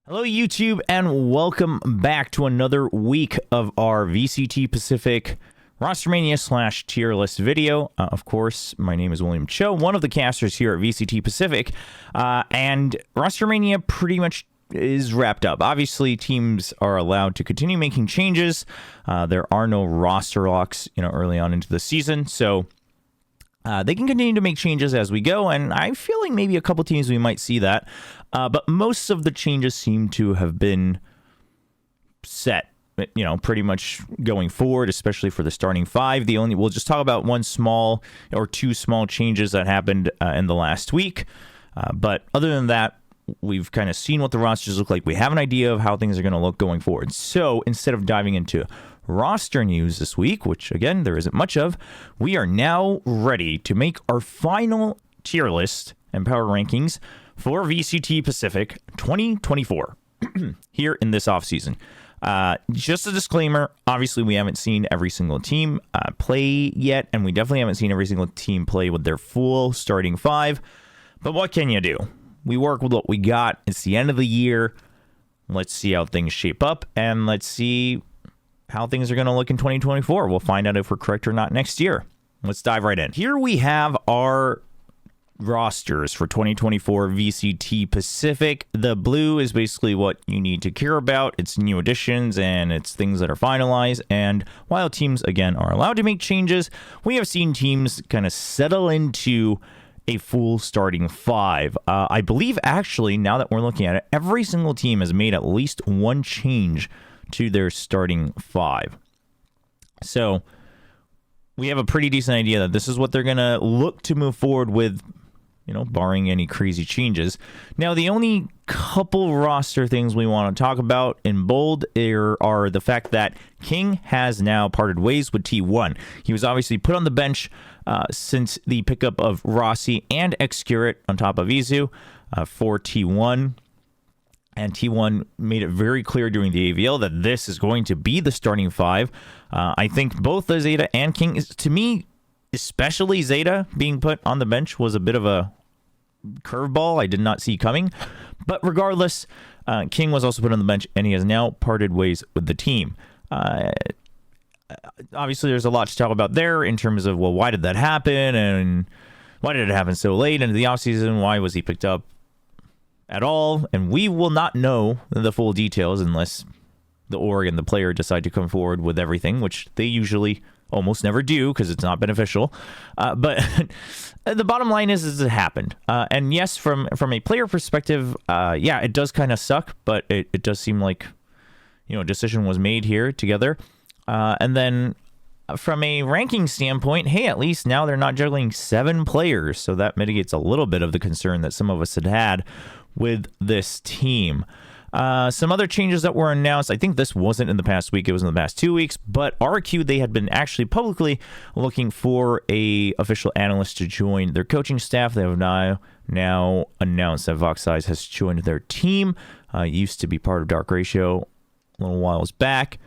Hello, YouTube, and welcome back to another week of our VCT Pacific Rostermania / tier list video. Of course, my name is William Cho, one of the casters here at VCT Pacific, and Rostermania pretty much is wrapped up. Obviously, teams are allowed to continue making changes. There are no roster locks, early on into the season, so they can continue to make changes as we go, and I'm feeling maybe a couple teams we might see that. But most of the changes seem to have been set, pretty much going forward, especially for the starting five. We'll just talk about one small or two small changes that happened in the last week. But other than that, we've kind of seen what the rosters look like. We have an idea of how things are going to look going forward. So instead of diving into roster news this week, which again, there isn't much of, we are now ready to make our final tier list and power rankings for VCT Pacific 2024 here in this offseason. Just a disclaimer, obviously we haven't seen every single team play yet, and we definitely haven't seen every single team play with their full starting five. But what can you do? We work with what we got. It's the end of the year. Let's see how things shape up, and let's see how things are going to look in 2024. We'll find out if we're correct or not next year. Let's dive right in. Here we have our rosters for 2024 VCT Pacific. The blue is basically what you need to care about. It's new additions and it's things that are finalized. And while teams, again, are allowed to make changes, we have seen teams kind of settle into a full starting five. I believe, actually, now that we're looking at it, every single team has made at least one change to their starting five. So we have a pretty decent idea that this is what they're going to look to move forward with, barring any crazy changes. Now, the only couple roster things we want to talk about in bold are the fact that King has now parted ways with T1. He was obviously put on the bench since the pickup of Rossi and Xcurit on top of Izu for T1. And T1 made it very clear during the AVL that this is going to be the starting five. I think both the ZETA and King, to me, especially ZETA being put on the bench, was a bit of a curveball I did not see coming. But regardless, King was also put on the bench, and he has now parted ways with the team. Obviously, there's a lot to talk about there in terms of, well, why did that happen? And why did it happen so late into the offseason? Why was he picked up at all? And we will not know the full details unless the org and the player decide to come forward with everything, which they usually almost never do because it's not beneficial. But the bottom line is it happened. And yes, from a player perspective, yeah, it does kind of suck, but it does seem like, a decision was made here together. And then from a ranking standpoint, hey, at least now they're not juggling 7 players. So that mitigates a little bit of the concern that some of us had with this team. Some other changes that were announced. I think this wasn't in the past week. It was in the past 2 weeks. But RQ, they had been actually publicly looking for a official analyst to join their coaching staff. They have now announced that Voxize has joined their team. Used to be part of Dark Ratio a little while back.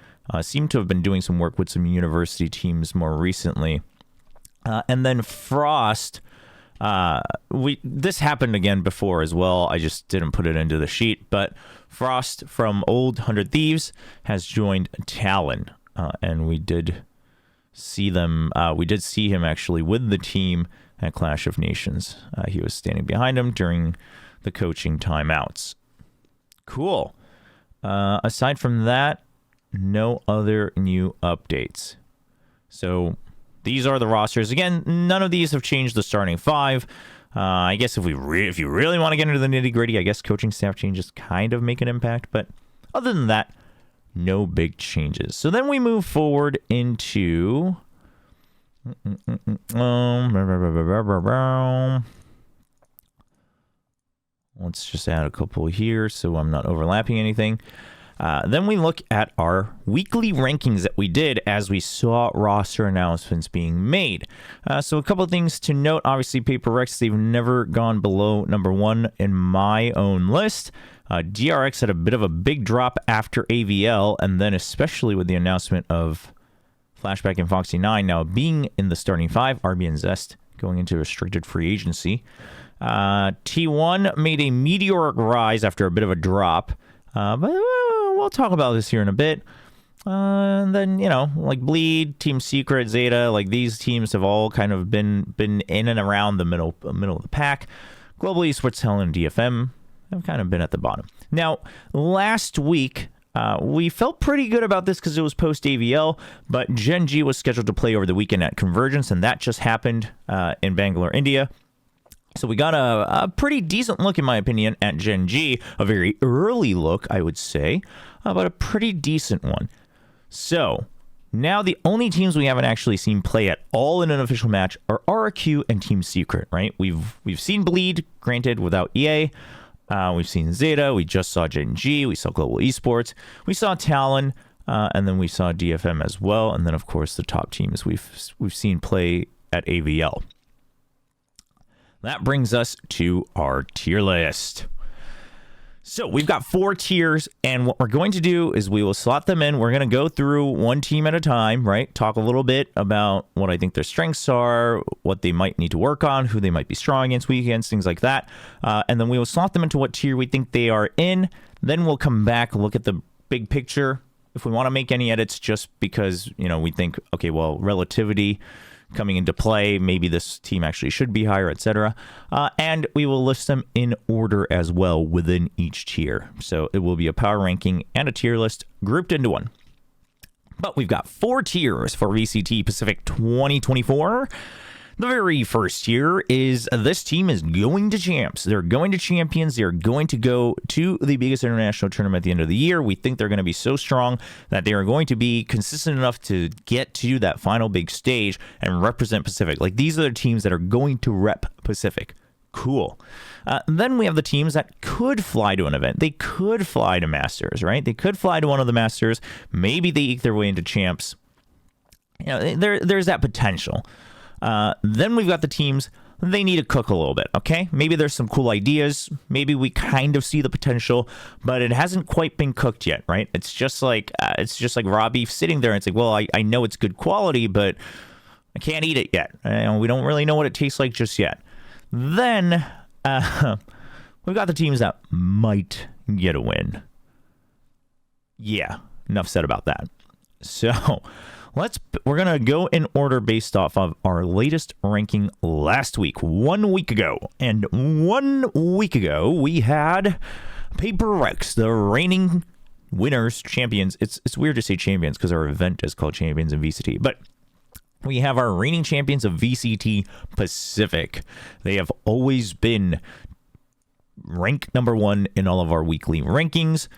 Seemed to have been doing some work with some university teams more recently. And then Frost. This happened again before as well. I just didn't put it into the sheet, but Frost from Old 100 Thieves has joined Talon, and we did see them. We did see him actually with the team at Clash of Nations. He was standing behind him during the coaching timeouts. Cool. Aside from that, no other new updates. So these are the rosters. Again, none of these have changed the starting five. I guess if you really want to get into the nitty-gritty, I guess coaching staff changes kind of make an impact. But other than that, no big changes. So then we move forward into let's just add a couple here so I'm not overlapping anything. Then we look at our weekly rankings that we did as we saw roster announcements being made. So a couple of things to note. Obviously, Paper Rex, they've never gone below number 1 in my own list. DRX had a bit of a big drop after AVL, and then especially with the announcement of Flashback and Foxy 9 now being in the starting 5, RB and Zest going into restricted free agency. T1 made a meteoric rise after a bit of a drop. But we'll talk about this here in a bit. And then, like Bleed, Team Secret, Zeta, like these teams have all kind of been in and around the middle of the pack. Global Esports, Hell, and DFM have kind of been at the bottom. Now, last week, we felt pretty good about this because it was post-AVL, but Gen.G was scheduled to play over the weekend at Convergence, and that just happened in Bangalore, India. So we got a pretty decent look, in my opinion, at Gen.G. A very early look, I would say, but a pretty decent one. So now the only teams we haven't actually seen play at all in an official match are RRQ and Team Secret, right? We've seen Bleed, granted, without EA. We've seen Zeta. We just saw Gen.G. We saw Global Esports. We saw Talon, and then we saw DFM as well. And then, of course, the top teams we've seen play at AVL. That brings us to our tier list. So we've got 4 tiers, and what we're going to do is we will slot them in. We're going to go through one team at a time, right? Talk a little bit about what I think their strengths are, what they might need to work on, who they might be strong against, weak against, things like that. And then we will slot them into what tier we think they are in. Then we'll come back, look at the big picture. If we want to make any edits just because, we think, okay, well, relativity coming into play, maybe this team actually should be higher, etc. And we will list them in order as well within each tier. So it will be a power ranking and a tier list grouped into one. But we've got 4 tiers for VCT Pacific 2024. The very first tier is this team is going to champs. They're going to champions. They're going to go to the biggest international tournament at the end of the year. We think they're going to be so strong that they are going to be consistent enough to get to that final big stage and represent Pacific. Like, these are the teams that are going to rep Pacific. Cool. Then we have the teams that could fly to an event. They could fly to Masters, right? They could fly to one of the Masters. Maybe they eke their way into champs. There's that potential. Then we've got the teams, they need to cook a little bit, okay? Maybe there's some cool ideas. Maybe we kind of see the potential, but it hasn't quite been cooked yet, right? It's just like raw beef sitting there, and it's like, well, I know it's good quality, but I can't eat it yet. We don't really know what it tastes like just yet. Then we've got the teams that might get a win. Yeah, enough said about that. So we're going to go in order based off of our latest ranking last week, 1 week ago. And 1 week ago, we had Paper Rex, the reigning winners, champions. It's weird to say champions because our event is called Champions in VCT. But we have our reigning champions of VCT Pacific. They have always been ranked number 1 in all of our weekly rankings.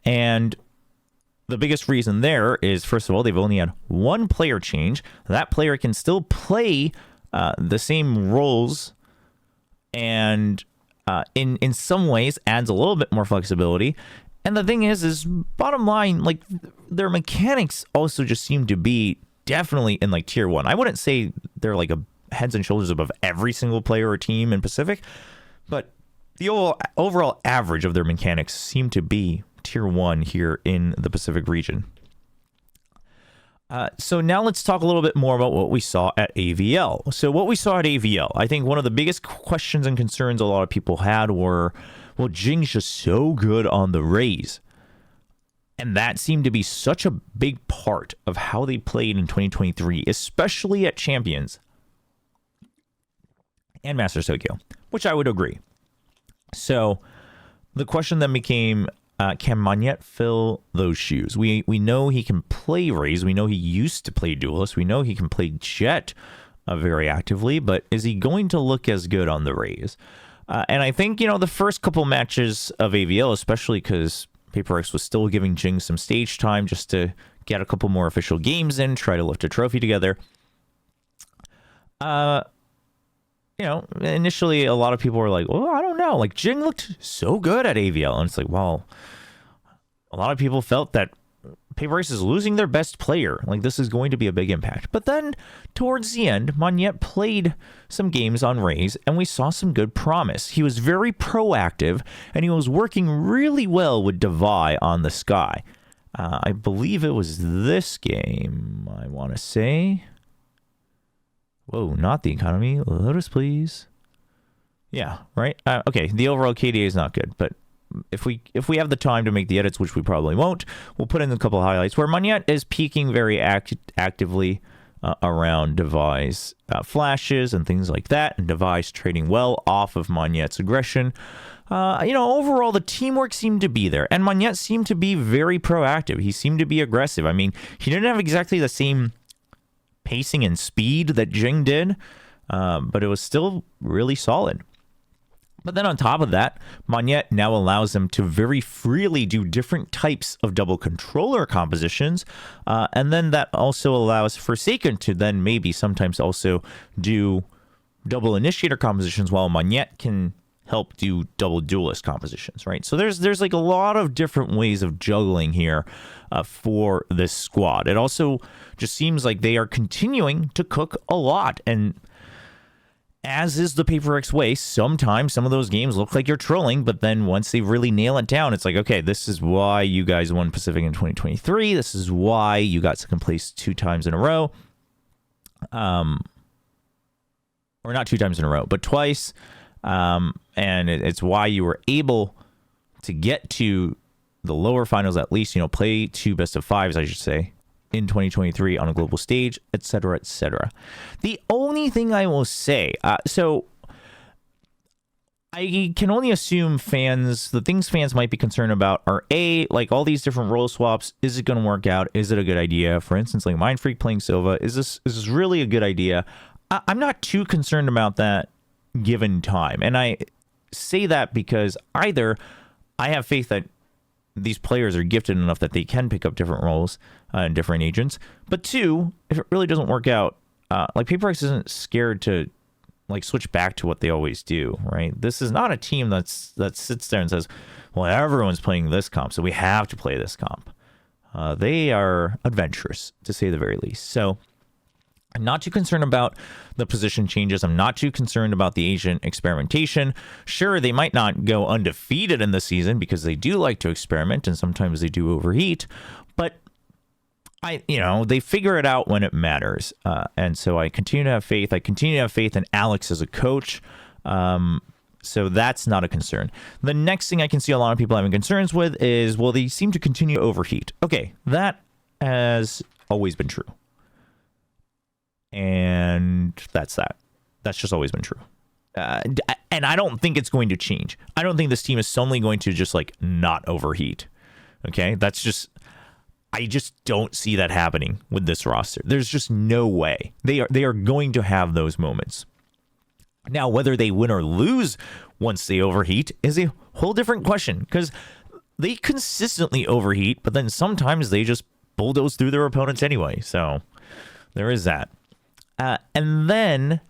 And the biggest reason there is, first of all, they've only had 1 player change. That player can still play the same roles and in some ways adds a little bit more flexibility. And the thing is bottom line, like, their mechanics also just seem to be definitely in like tier 1. I wouldn't say they're like a heads and shoulders above every single player or team in Pacific, but the overall average of their mechanics seem to be tier 1 here in the Pacific region. So now let's talk a little bit more about what we saw at AVL. So what we saw at AVL, I think one of the biggest questions and concerns a lot of people had were, well, GENG's just so good on the Rays. And that seemed to be such a big part of how they played in 2023, especially at Champions and Masters Tokyo, which I would agree. So the question then became, can Magnet fill those shoes? We know he can play Rays. We know he used to play Duelist. We know he can play Jet very actively, but is he going to look as good on the Rays? And I think, the first couple matches of AVL, especially because PaperX was still giving GENG some stage time just to get a couple more official games in, try to lift a trophy together. Initially a lot of people were like, well, I don't know. Like, GENG looked so good at AVL. And it's like, well, a lot of people felt that PaperX is losing their best player. Like, this is going to be a big impact. But then towards the end, Magnet played some games on Rays, and we saw some good promise. He was very proactive, and he was working really well with Devi on the Sky. I believe it was this game, I want to say. Whoa, not the economy. Lotus, please. Yeah, right? Okay, the overall KDA is not good, but if we have the time to make the edits, which we probably won't, we'll put in a couple of highlights where Monette is peaking very actively around Device flashes and things like that, and Device trading well off of Monette's aggression. Overall, the teamwork seemed to be there, and Monette seemed to be very proactive. He seemed to be aggressive. I mean, he didn't have exactly the same pacing and speed that GENG did, but it was still really solid. But then on top of that, Monette now allows them to very freely do different types of double controller compositions. And then that also allows Forsaken to then maybe sometimes also do double initiator compositions, while Monette can help do double duelist compositions, right? So there's like a lot of different ways of juggling here for this squad. It also just seems like they are continuing to cook a lot, and as is the Paper X way, sometimes some of those games look like you're trolling, but then once they really nail it down, it's like, okay, this is why you guys won Pacific in 2023. This is why you got second place 2 times in a row. Or not 2 times in a row, but twice. And it's why you were able to get to the lower finals, at least, play 2 best of 5s, I should say, in 2023 on a global stage, etc., etc. The only thing I will say, so I can only assume the things fans might be concerned about are like all these different role swaps. Is it going to work out? Is it a good idea? For instance, like Mind Freak playing Silva. Is this really a good idea? I'm not too concerned about that given time. And I say that because either I have faith that these players are gifted enough that they can pick up different roles and different agents. But 2, if it really doesn't work out, like Paper X isn't scared to like switch back to what they always do, right? This is not a team that sits there and says, well, everyone's playing this comp, so we have to play this comp. They are adventurous, to say the very least. So I'm not too concerned about the position changes. I'm not too concerned about the agent experimentation. Sure, they might not go undefeated in the season because they do like to experiment and sometimes they do overheat, but they figure it out when it matters. And so I continue to have faith. I continue to have faith in Alex as a coach. So that's not a concern. The next thing I can see a lot of people having concerns with is, well, they seem to continue to overheat. Okay, that has always been true. And that's that. That's just always been true. And I don't think it's going to change. I don't think this team is suddenly going to just like not overheat. Okay, I just don't see that happening with this roster. There's just no way. They are going to have those moments. Now, whether they win or lose once they overheat is a whole different question, because they consistently overheat, but then sometimes they just bulldoze through their opponents anyway. So there is that. And then,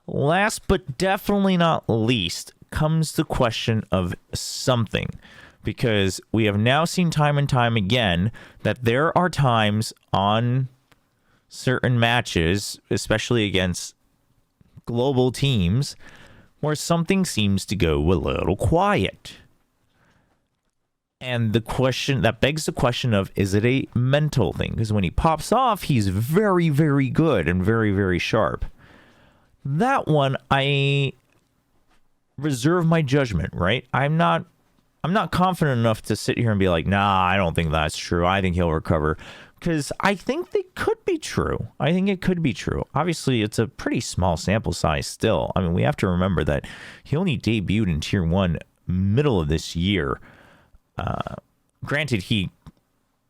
last but definitely not least, comes the question of something. Because we have now seen time and time again that there are times on certain matches, especially against global teams, where something seems to go a little quiet. And the question that begs the question of, is it a mental thing? Because when he pops off, he's very, very good and very, very sharp. That one, I reserve my judgment, right? I'm not confident enough to sit here and be like, nah, I don't think that's true. I think he'll recover. Because I think they could be true. I think it could be true. Obviously, it's a pretty small sample size still. I mean, we have to remember that he only debuted in Tier 1 middle of this year. Granted, he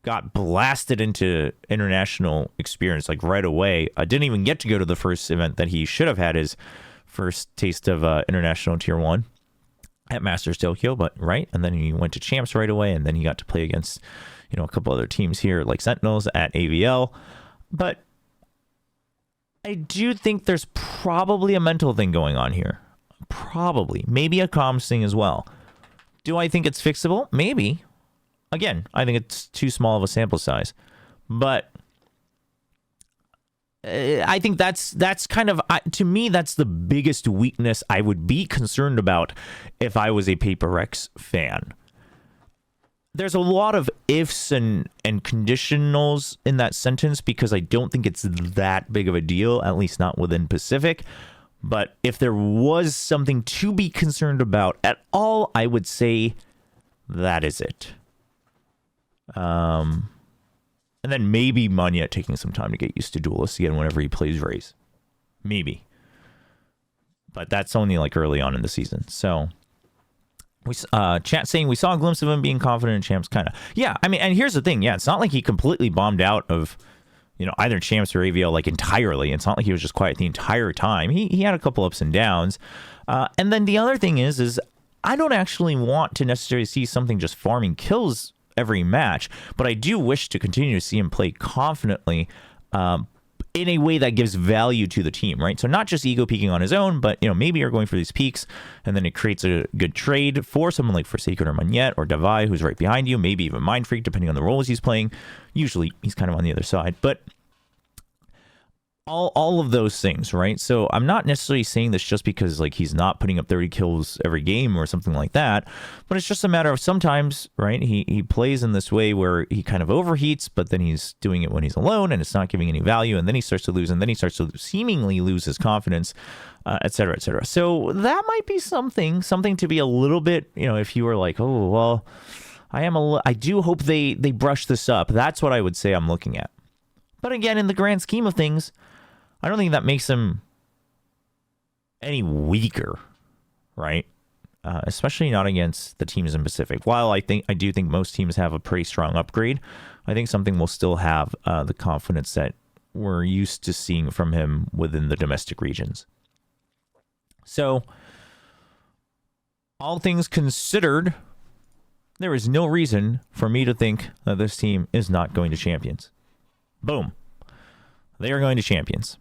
got blasted into international experience like right away. I didn't even get to go to the first event that he should have had his first taste of international Tier 1 at Masters Tokyo, but right. And then he went to Champs right away, and then he got to play against, a couple other teams here like Sentinels at AVL. But I do think there's probably a mental thing going on here. Probably. Maybe a comms thing as well. Do I think it's fixable? Maybe. Again, I think it's too small of a sample size. But I think that's kind of, to me, that's the biggest weakness I would be concerned about if I was a Paper X fan. There's a lot of ifs and conditionals in that sentence because I don't think it's that big of a deal, at least not within Pacific. But if there was something to be concerned about at all, I would say that is it. And then maybe Manya taking some time to get used to Duelist again whenever he plays Raze. Maybe. But that's only like early on in the season. So, chat saying we saw a glimpse of him being confident in Champs, kind of. Yeah, I mean, and here's the thing. Yeah, it's not like he completely bombed out of, either Champs or AVL like entirely. It's not like he was just quiet the entire time. He had a couple ups and downs. And then the other thing is I don't actually want to necessarily see something just farming kills every match, but I do wish to continue to see him play confidently in a way that gives value to the team, right? So not just ego peaking on his own, but maybe you're going for these peaks and then it creates a good trade for someone like Forsaken or Magnet or Davai, who's right behind you, maybe even Mind Freak, depending on the roles he's playing. Usually he's kind of on the other side, but all of those things, right? So I'm not necessarily saying this just because like he's not putting up 30 kills every game or something like that, but it's just a matter of sometimes, right? He plays in this way where he kind of overheats, but then he's doing it when he's alone and it's not giving any value, and then he starts to lose, and then he starts to seemingly lose his confidence, et cetera, et cetera. So that might be something to be a little bit, if you were like, oh, well, I do hope they brush this up. That's what I would say I'm looking at. But again, in the grand scheme of things, I don't think that makes him any weaker, right? Especially not against the teams in Pacific. While I do think most teams have a pretty strong upgrade, I think something will still have the confidence that we're used to seeing from him within the domestic regions. So, all things considered, there is no reason for me to think that this team is not going to Champions. Boom. They are going to Champions.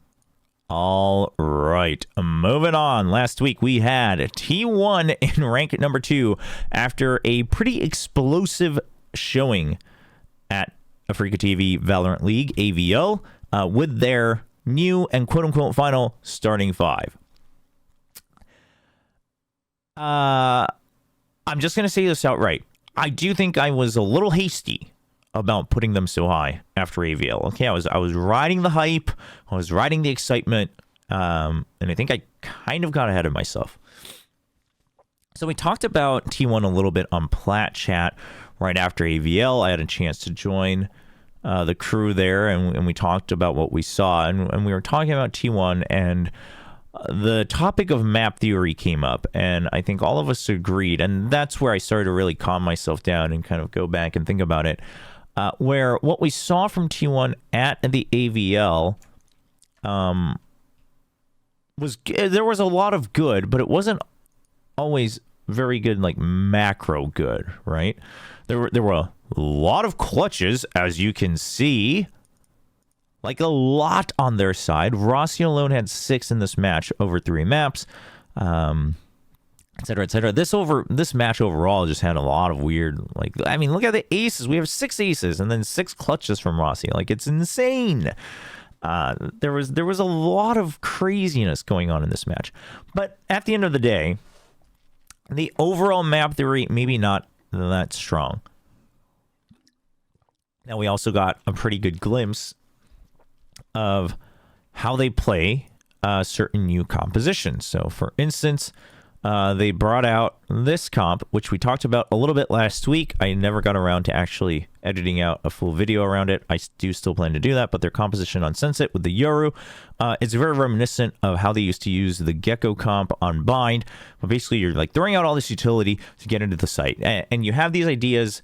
All right, moving on. Last week we had T1 in rank number 2 after a pretty explosive showing at Africa TV Valorant League, AVL, with their new and quote-unquote final starting 5. I'm just going to say this outright. I do think I was a little hasty about putting them so high after AVL. Okay, I was riding the hype, I was riding the excitement, and I think I kind of got ahead of myself. So we talked about T1 a little bit on Plat Chat right after AVL. I had a chance to join the crew there, and we talked about what we saw, and we were talking about T1, and the topic of map theory came up, and I think all of us agreed, and that's where I started to really calm myself down and kind of go back and think about it. Where what we saw from T1 at the AVL there was a lot of good, but it wasn't always very good, like macro good, right? There were a lot of clutches, as you can see, like a lot on their side. Rossi alone had 6 in this match over 3 maps. Etc. Etc. This match overall just had a lot of weird, like, I mean, look at the aces. We have 6 aces and then 6 clutches from Rossi. Like, it's insane. There was a lot of craziness going on in this match. But at the end of the day, the overall map theory maybe not that strong. Now we also got a pretty good glimpse of how they play certain new compositions. So, for instance, they brought out this comp, which we talked about a little bit last week. I never got around to actually editing out a full video around it. I do still plan to do that, but their composition on Sunset with the Yoru, it's very reminiscent of how they used to use the Gecko comp on Bind. But basically, you're like throwing out all this utility to get into the site. And you have these ideas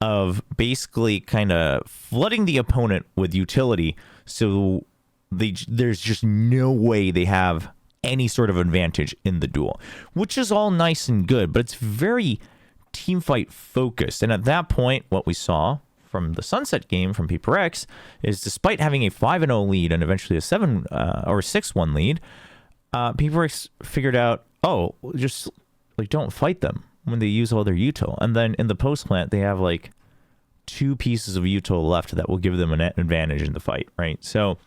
of basically kind of flooding the opponent with utility, so there's just no way they have any sort of advantage in the duel, which is all nice and good, but it's very teamfight focused. And at that point, what we saw from the Sunset game from Paper X is, despite having a 5-0 lead and eventually a 7 or 6-1 lead, Paper X figured out, oh, just like don't fight them when they use all their util. And then in the post plant, they have like 2 pieces of util left that will give them an advantage in the fight, right? So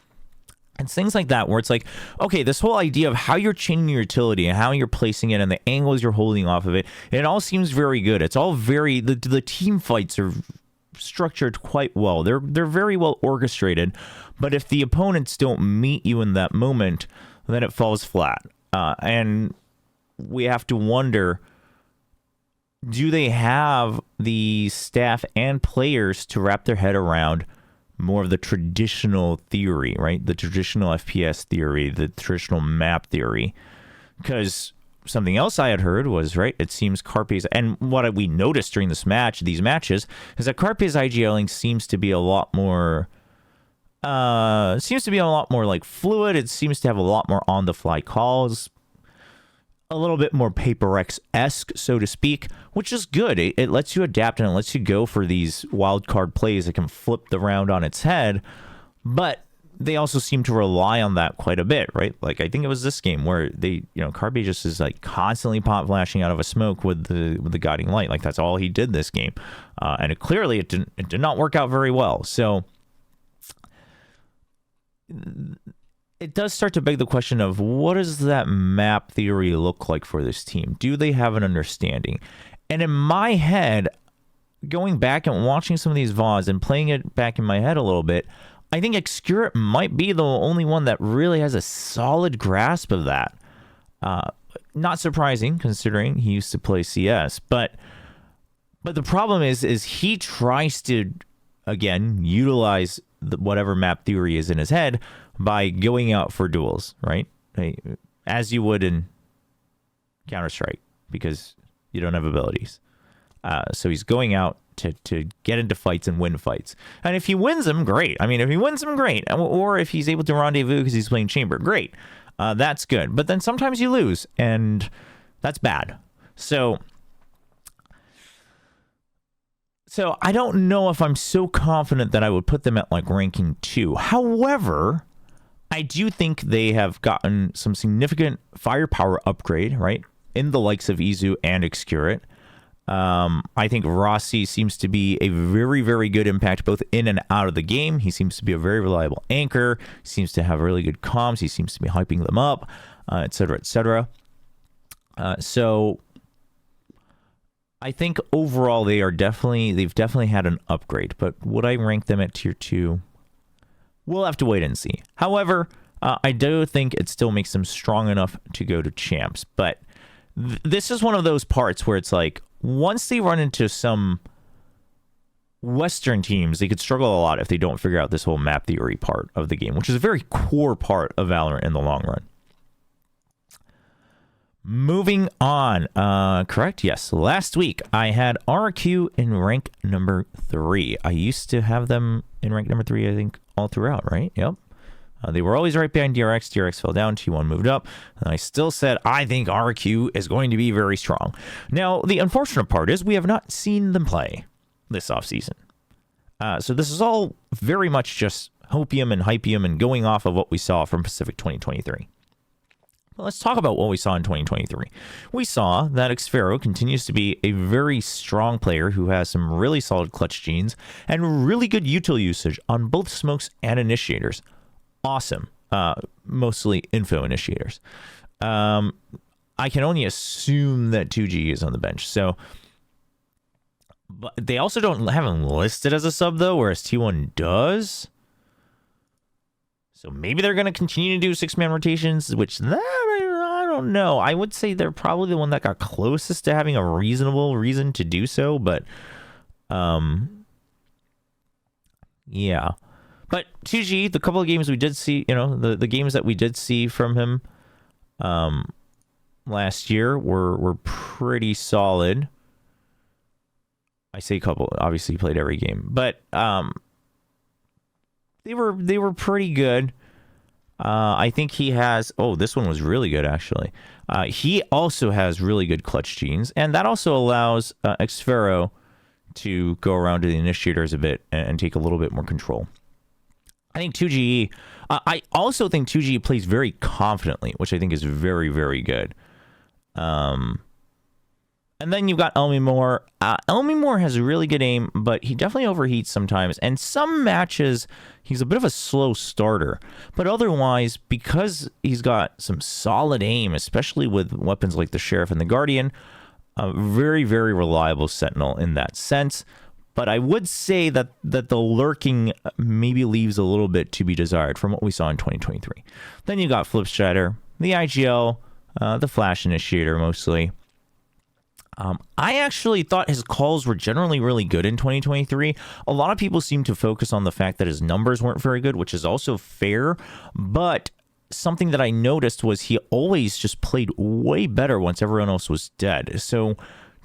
it's things like that where it's like, okay, this whole idea of how you're changing your utility and how you're placing it and the angles you're holding off of it, it all seems very good. It's all very, the team fights are structured quite well. They're very well orchestrated, but if the opponents don't meet you in that moment, then it falls flat. And we have to wonder, do they have the staff and players to wrap their head around more of the traditional theory, right? The traditional FPS theory, the traditional map theory. Because something else I had heard was, right, it seems Carpe's, and what we noticed during these matches, is that Carpe's IGLing seems to be a lot more, like fluid. It seems to have a lot more on-the-fly calls, a little bit more Paper X-esque, so to speak, which is good. It lets you adapt and it lets you go for these wild card plays that can flip the round on its head, but they also seem to rely on that quite a bit, right? Like, I think it was this game where they, Carpe just is like constantly pop flashing out of a smoke with the guiding light. Like, that's all he did this game. And it did not work out very well. So it does start to beg the question of, what does that map theory look like for this team? Do they have an understanding? And in my head, going back and watching some of these VODs and playing it back in my head a little bit, I think Excurate might be the only one that really has a solid grasp of that. Not surprising, considering he used to play CS. But the problem is he tries to, again, utilize whatever map theory is in his head by going out for duels, right? As you would in Counter-Strike, because you don't have abilities. So he's going out to get into fights and win fights. And if he wins them, great. I mean, if he wins them, great. Or if he's able to rendezvous because he's playing Chamber, great. That's good. But then sometimes you lose, and that's bad. So I don't know if I'm so confident that I would put them at like ranking 2. However, I do think they have gotten some significant firepower upgrade, right? In the likes of Izu and Excurate. I think Rossi seems to be a very, very good impact both in and out of the game. He seems to be a very reliable anchor. He seems to have really good comms. He seems to be hyping them up, et cetera, et cetera. So I think overall they've definitely had an upgrade. But would I rank them at tier 2? We'll have to wait and see. However, I do think it still makes them strong enough to go to champs. But this is one of those parts where it's like, once they run into some Western teams, they could struggle a lot if they don't figure out this whole map theory part of the game, which is a very core part of Valorant in the long run. Moving on. Correct? Yes. Last week, I had RQ in rank number 3. I used to have them in rank number 3, I think, all throughout, right? Yep. They were always right behind DRX. DRX fell down. T1 moved up. And I still said, I think RQ is going to be very strong. Now, the unfortunate part is we have not seen them play this offseason. So this is all very much just hopium and hypium and going off of what we saw from Pacific 2023. Well, let's talk about what we saw in 2023. We saw that Xfero continues to be a very strong player who has some really solid clutch genes and really good util usage on both smokes and initiators. Awesome. Mostly info initiators. I can only assume that 2G is on the bench. So, but they also don't have him listed as a sub though, whereas T1 does. So maybe they're going to continue to do 6-man rotations, which I don't know. I would say they're probably the one that got closest to having a reasonable reason to do so, but yeah. But 2G, the couple of games we did see, the games that we did see from him last year were pretty solid. I say couple, obviously he played every game, but they were pretty good. I think he has, this one was really good actually. He also has really good clutch genes, and that also allows Xfero to go around to the initiators a bit and take a little bit more control. I think 2G, I also think 2G plays very confidently, which I think is very, very good. And then you've got Elmi Moore. Elmi Moore has really good aim, but he definitely overheats sometimes. And some matches, he's a bit of a slow starter. But otherwise, because he's got some solid aim, especially with weapons like the Sheriff and the Guardian, a very, very reliable Sentinel in that sense. But I would say that the lurking maybe leaves a little bit to be desired from what we saw in 2023. Then you got Flipstrider, the IGL, the Flash Initiator mostly. I actually thought his calls were generally really good in 2023. A lot of people seem to focus on the fact that his numbers weren't very good, which is also fair. But something that I noticed was he always just played way better once everyone else was dead. So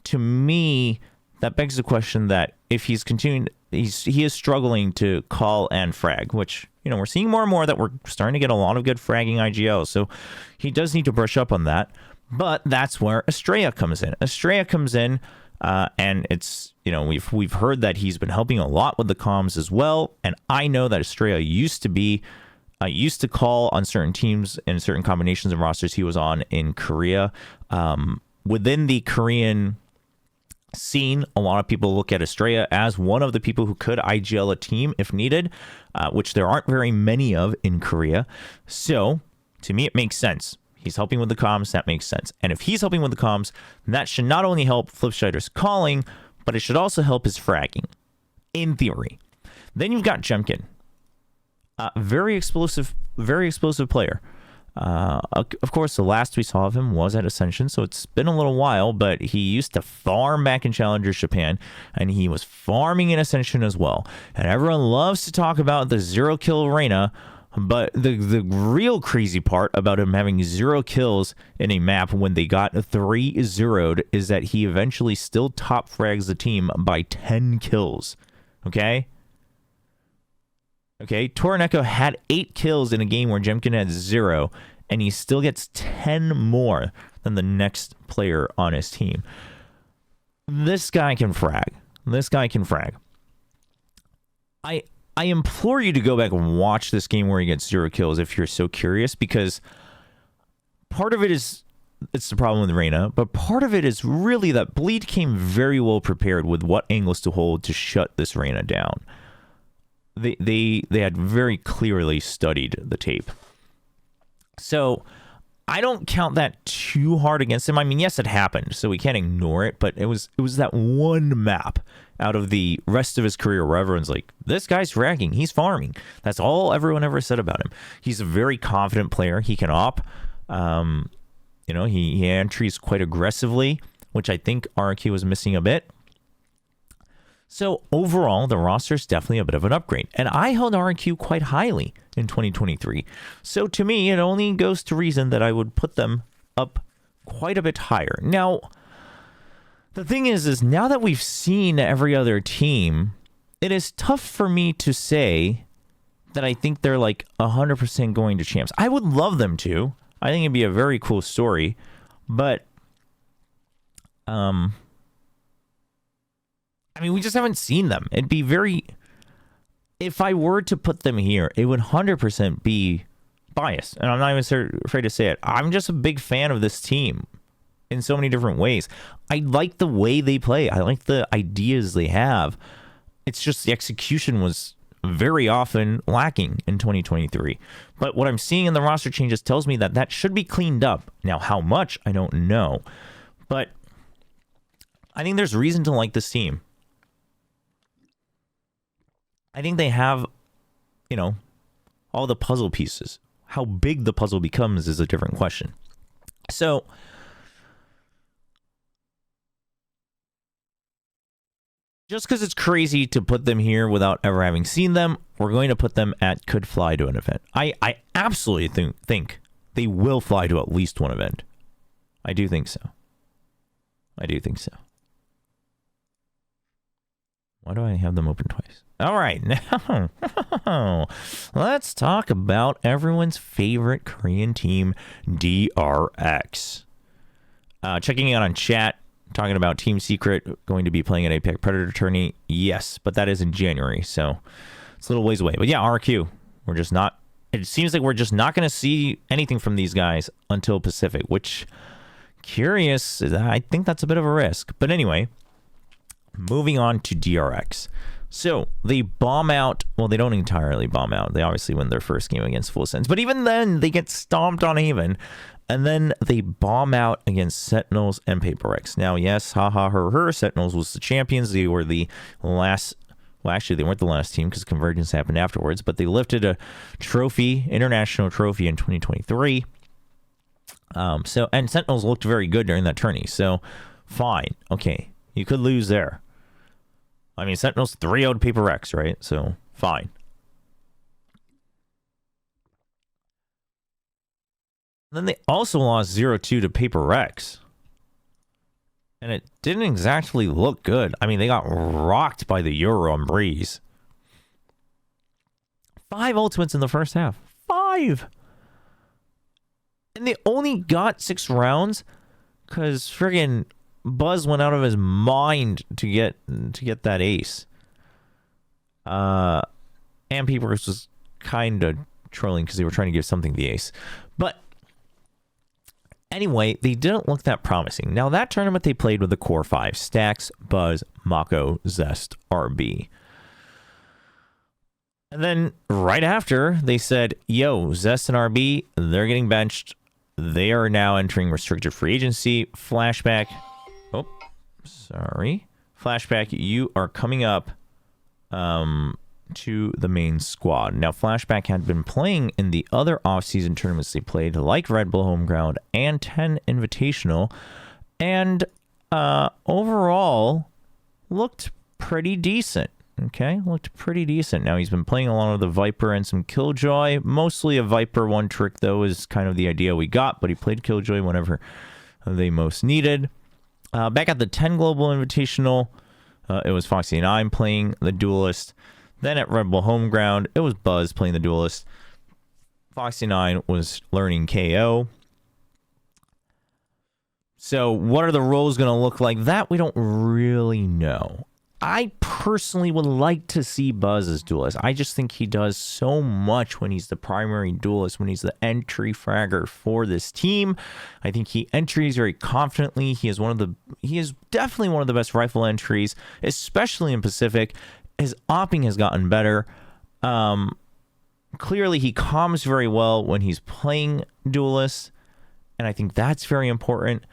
to me, that begs the question that if he's continuing, he is struggling to call and frag, which, you know, we're seeing more and more that we're starting to get a lot of good fragging IGLs. So he does need to brush up on that. But that's where Estrella comes in. Estrella comes in, and it's, you know, we've heard that he's been helping a lot with the comms as well. And I know that Estrella used to call on certain teams and certain combinations of rosters he was on in Korea. Within the Korean scene, a lot of people look at Estrella as one of the people who could IGL a team if needed, which there aren't very many of in Korea. So to me, it makes sense. He's helping with the comms. That makes sense. And if he's helping with the comms, that should not only help Flipscheider's calling, but it should also help his fragging, in theory. Then you've got Jemkin. Very explosive player. Of course, the last we saw of him was at Ascension, so it's been a little while, but he used to farm back in Challengers Japan, and he was farming in Ascension as well. And everyone loves to talk about the 0-kill Reina, but the real crazy part about him having 0 kills in a map when they got 3-0'd is that he eventually still top frags the team by 10 kills. Okay? Toroneko had 8 kills in a game where Jemkin had 0, and he still gets 10 more than the next player on his team. This guy can frag. I implore you to go back and watch this game where he gets 0 kills if you're so curious, because part of it is it's the problem with Reina, but part of it is really that Bleed came very well prepared with what angles to hold to shut this Reina down. They had very clearly studied the tape. So I don't count that too hard against him. I mean, yes, it happened, so we can't ignore it, but it was that one map out of the rest of his career where everyone's like, this guy's fragging, he's farming. That's all everyone ever said about him. He's a very confident player. He can op. You know, he entries quite aggressively, which I think RQ was missing a bit. So overall, the roster is definitely a bit of an upgrade. And I held RQ quite highly in 2023. So to me, it only goes to reason that I would put them up quite a bit higher. Now, the thing is now that we've seen every other team, it is tough for me to say that I think they're like 100% going to champs. I would love them to. I think it'd be a very cool story. But, I mean, we just haven't seen them. It'd be very... If I were to put them here, it would 100% be biased. And I'm not even afraid to say it. I'm just a big fan of this team in so many different ways. I like the way they play. I like the ideas they have. It's just the execution was very often lacking in 2023. But what I'm seeing in the roster changes tells me that that should be cleaned up. Now, how much, I don't know. But I think there's reason to like this team. I think they have, you know, all the puzzle pieces. How big the puzzle becomes is a different question. So, just because it's crazy to put them here without ever having seen them, we're going to put them at could fly to an event. I absolutely think they will fly to at least one event. I do think so. Why do I have them open twice? All right, now let's talk about everyone's favorite Korean team, DRX. Checking out on chat, talking about Team Secret going to be playing at APEC Predator Tourney. Yes, but that is in January, so it's a little ways away. But yeah, RQ, we're just not... It seems like we're just not going to see anything from these guys until Pacific, which, curious, I think that's a bit of a risk. But anyway, moving on to DRX. So they bomb out. Well, they don't entirely bomb out. They obviously win their first game against Full Sends. But even then, they get stomped on Haven. And then they bomb out against Sentinels and Paper Rex. Now, yes, haha, her. Sentinels was the champions. They were the last... Well, actually, they weren't the last team because Convergence happened afterwards. But they lifted a trophy, international trophy in 2023. And Sentinels looked very good during that tourney. So Fine. Okay. You could lose there. I mean, Sentinels 3-0'd Paper X, right? So, fine. Then they also lost 0-2 to Paper X. And it didn't exactly look good. I mean, they got rocked by the Euro and Breeze. 5 ultimates in the first half. 5! And they only got 6 rounds because friggin' Buzz went out of his mind to get that ace. And Paper X was kind of trolling because they were trying to give something the ace. But anyway, they didn't look that promising. Now, that tournament they played with the core 5. Stacks, Buzz, Mako, Zest, RB. And then right after, they said, yo, Zest and RB, they're getting benched. They are now entering restricted free agency. Flashback. Oh, sorry. Flashback, you are coming up to the main squad. Now, Flashback had been playing in the other off-season tournaments they played, like Red Bull Homeground and 10 Invitational, and overall looked pretty decent. Okay, looked pretty decent. Now, he's been playing along with the Viper and some Killjoy. Mostly a Viper one trick, though, is kind of the idea we got, but he played Killjoy whenever they most needed. Back at the 10 Global Invitational, it was Foxy9 playing the Duelist. Then at Red Bull Homeground, it was Buzz playing the Duelist. Foxy9 was learning KO. So what are the roles going to look like? That we don't really know. I personally would like to see Buzz as Duelist. I just think he does so much when he's the primary Duelist, when he's the entry fragger for this team. I think he entries very confidently. He is definitely one of the best rifle entries, especially in Pacific. His opping has gotten better. Clearly, he comms very well when he's playing Duelist, and I think that's very important.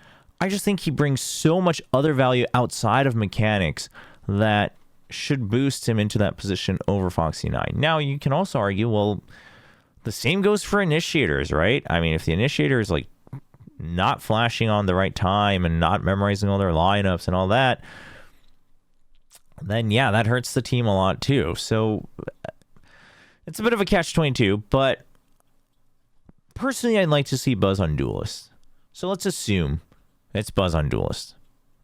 I just think he brings so much other value outside of mechanics that should boost him into that position over Foxy9. Now, you can also argue, well, the same goes for initiators, right? I mean, if the initiator is like not flashing on the right time and not memorizing all their lineups and all that, then yeah, that hurts the team a lot too. So it's a bit of a catch-22, but personally, I'd like to see Buzz on Duelist. So let's assume it's Buzz on Duelist.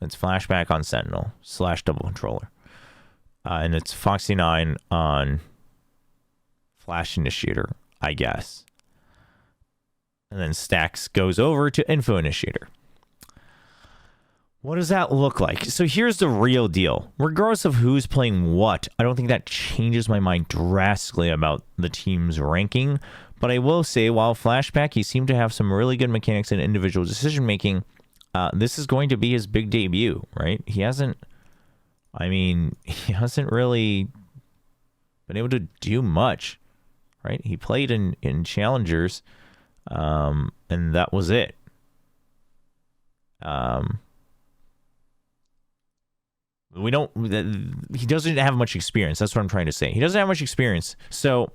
It's Flashback on Sentinel / Double Controller. And it's Foxy9 on Flash Initiator, I guess. And then Stacks goes over to Info Initiator. What does that look like? So here's the real deal. Regardless of who's playing what, I don't think that changes my mind drastically about the team's ranking. But I will say, while Flashback, he seemed to have some really good mechanics and individual decision-making, this is going to be his big debut, right? He hasn't really been able to do much, right? He played in Challengers, and that was it. He doesn't have much experience. That's what I'm trying to say. He doesn't have much experience. So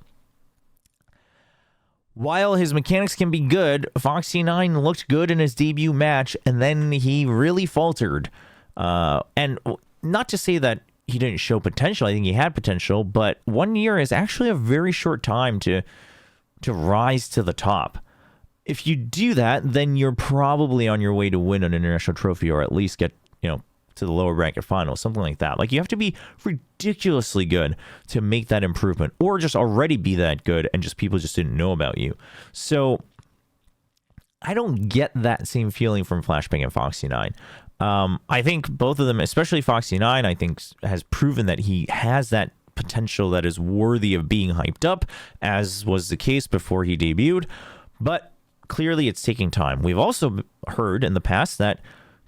while his mechanics can be good, Foxy9 looked good in his debut match, and then he really faltered. And not to say that he didn't show potential. I think he had potential, but 1 year is actually a very short time to rise to the top. If you do that, then you're probably on your way to win an international trophy, or at least get, to the lower bracket final, something like that. Like, you have to be ridiculously good to make that improvement, or just already be that good and just people just didn't know about you. So I don't get that same feeling from Flashbang and Foxy9. I think both of them, especially Foxy9, I think has proven that he has that potential that is worthy of being hyped up, as was the case before he debuted. But clearly it's taking time. We've also heard in the past that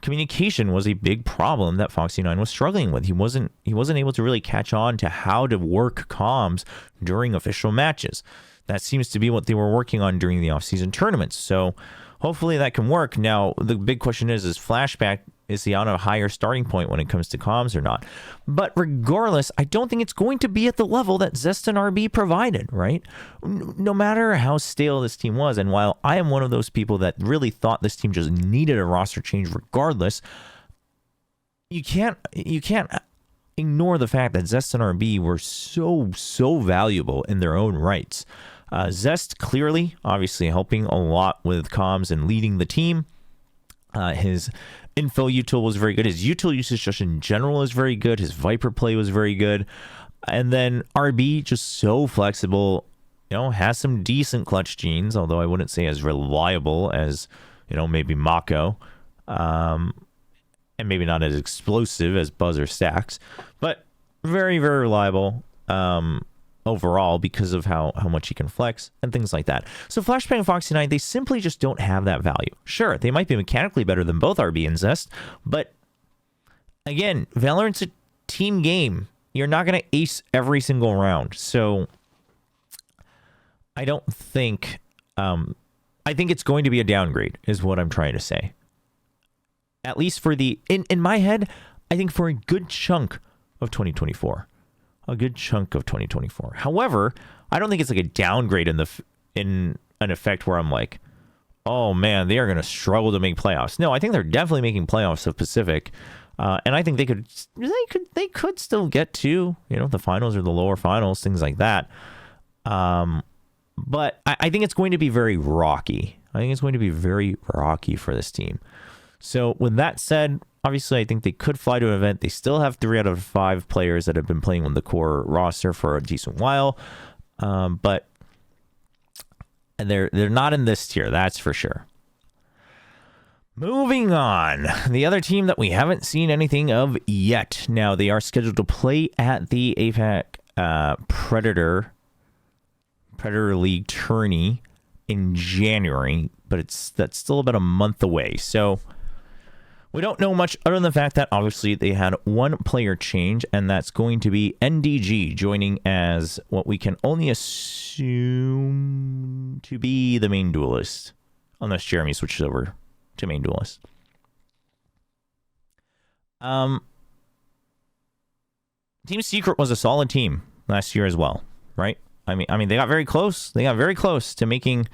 communication was a big problem that Foxy9 was struggling with. He wasn't able to really catch on to how to work comms during official matches. That seems to be what they were working on during the off-season tournaments. So hopefully that can work. Now, the big question is Flashback, is he on a higher starting point when it comes to comms or not? But regardless, I don't think it's going to be at the level that Zest and RB provided, right? No matter how stale this team was, and while I am one of those people that really thought this team just needed a roster change regardless, you can't ignore the fact that Zest and RB were so valuable in their own rights. Zest clearly, obviously, helping a lot with comms and leading the team. His info util was very good. His util usage just in general is very good. His Viper play was very good. And then RB, just so flexible, has some decent clutch genes, although I wouldn't say as reliable as, maybe Mako. And maybe not as explosive as Buzz or Stacks, but very, very reliable overall because of how much he can flex and things like that. So Flashbang and Foxy 9, they simply just don't have that value. Sure, they might be mechanically better than both RB and Zest, but again, Valorant's a team game. You're not going to ace every single round. So I don't think... I think it's going to be a downgrade, is what I'm trying to say. At least for the... In my head, I think for a good chunk of 2024. A good chunk of 2024. However, I don't think it's like a downgrade in an effect where I'm like, oh man, they are going to struggle to make playoffs. No, I think they're definitely making playoffs of Pacific. And I think they could still get to, the finals or the lower finals, things like that. But I think it's going to be very rocky. I think it's going to be very rocky for this team. So with that said, obviously I think they could fly to an event. They still have 3 out of 5 players that have been playing with the core roster for a decent while. But they're not in this tier, that's for sure. Moving on, the other team that we haven't seen anything of yet. Now, they are scheduled to play at the AFTER Predator League tourney in January, but that's still about a month away. So we don't know much other than the fact that obviously they had one player change, and that's going to be NDG joining as what we can only assume to be the main duelist, unless Jeremy switches over to main duelist. Team Secret was a solid team last year as well, right? I mean, they got very close. They got very close to making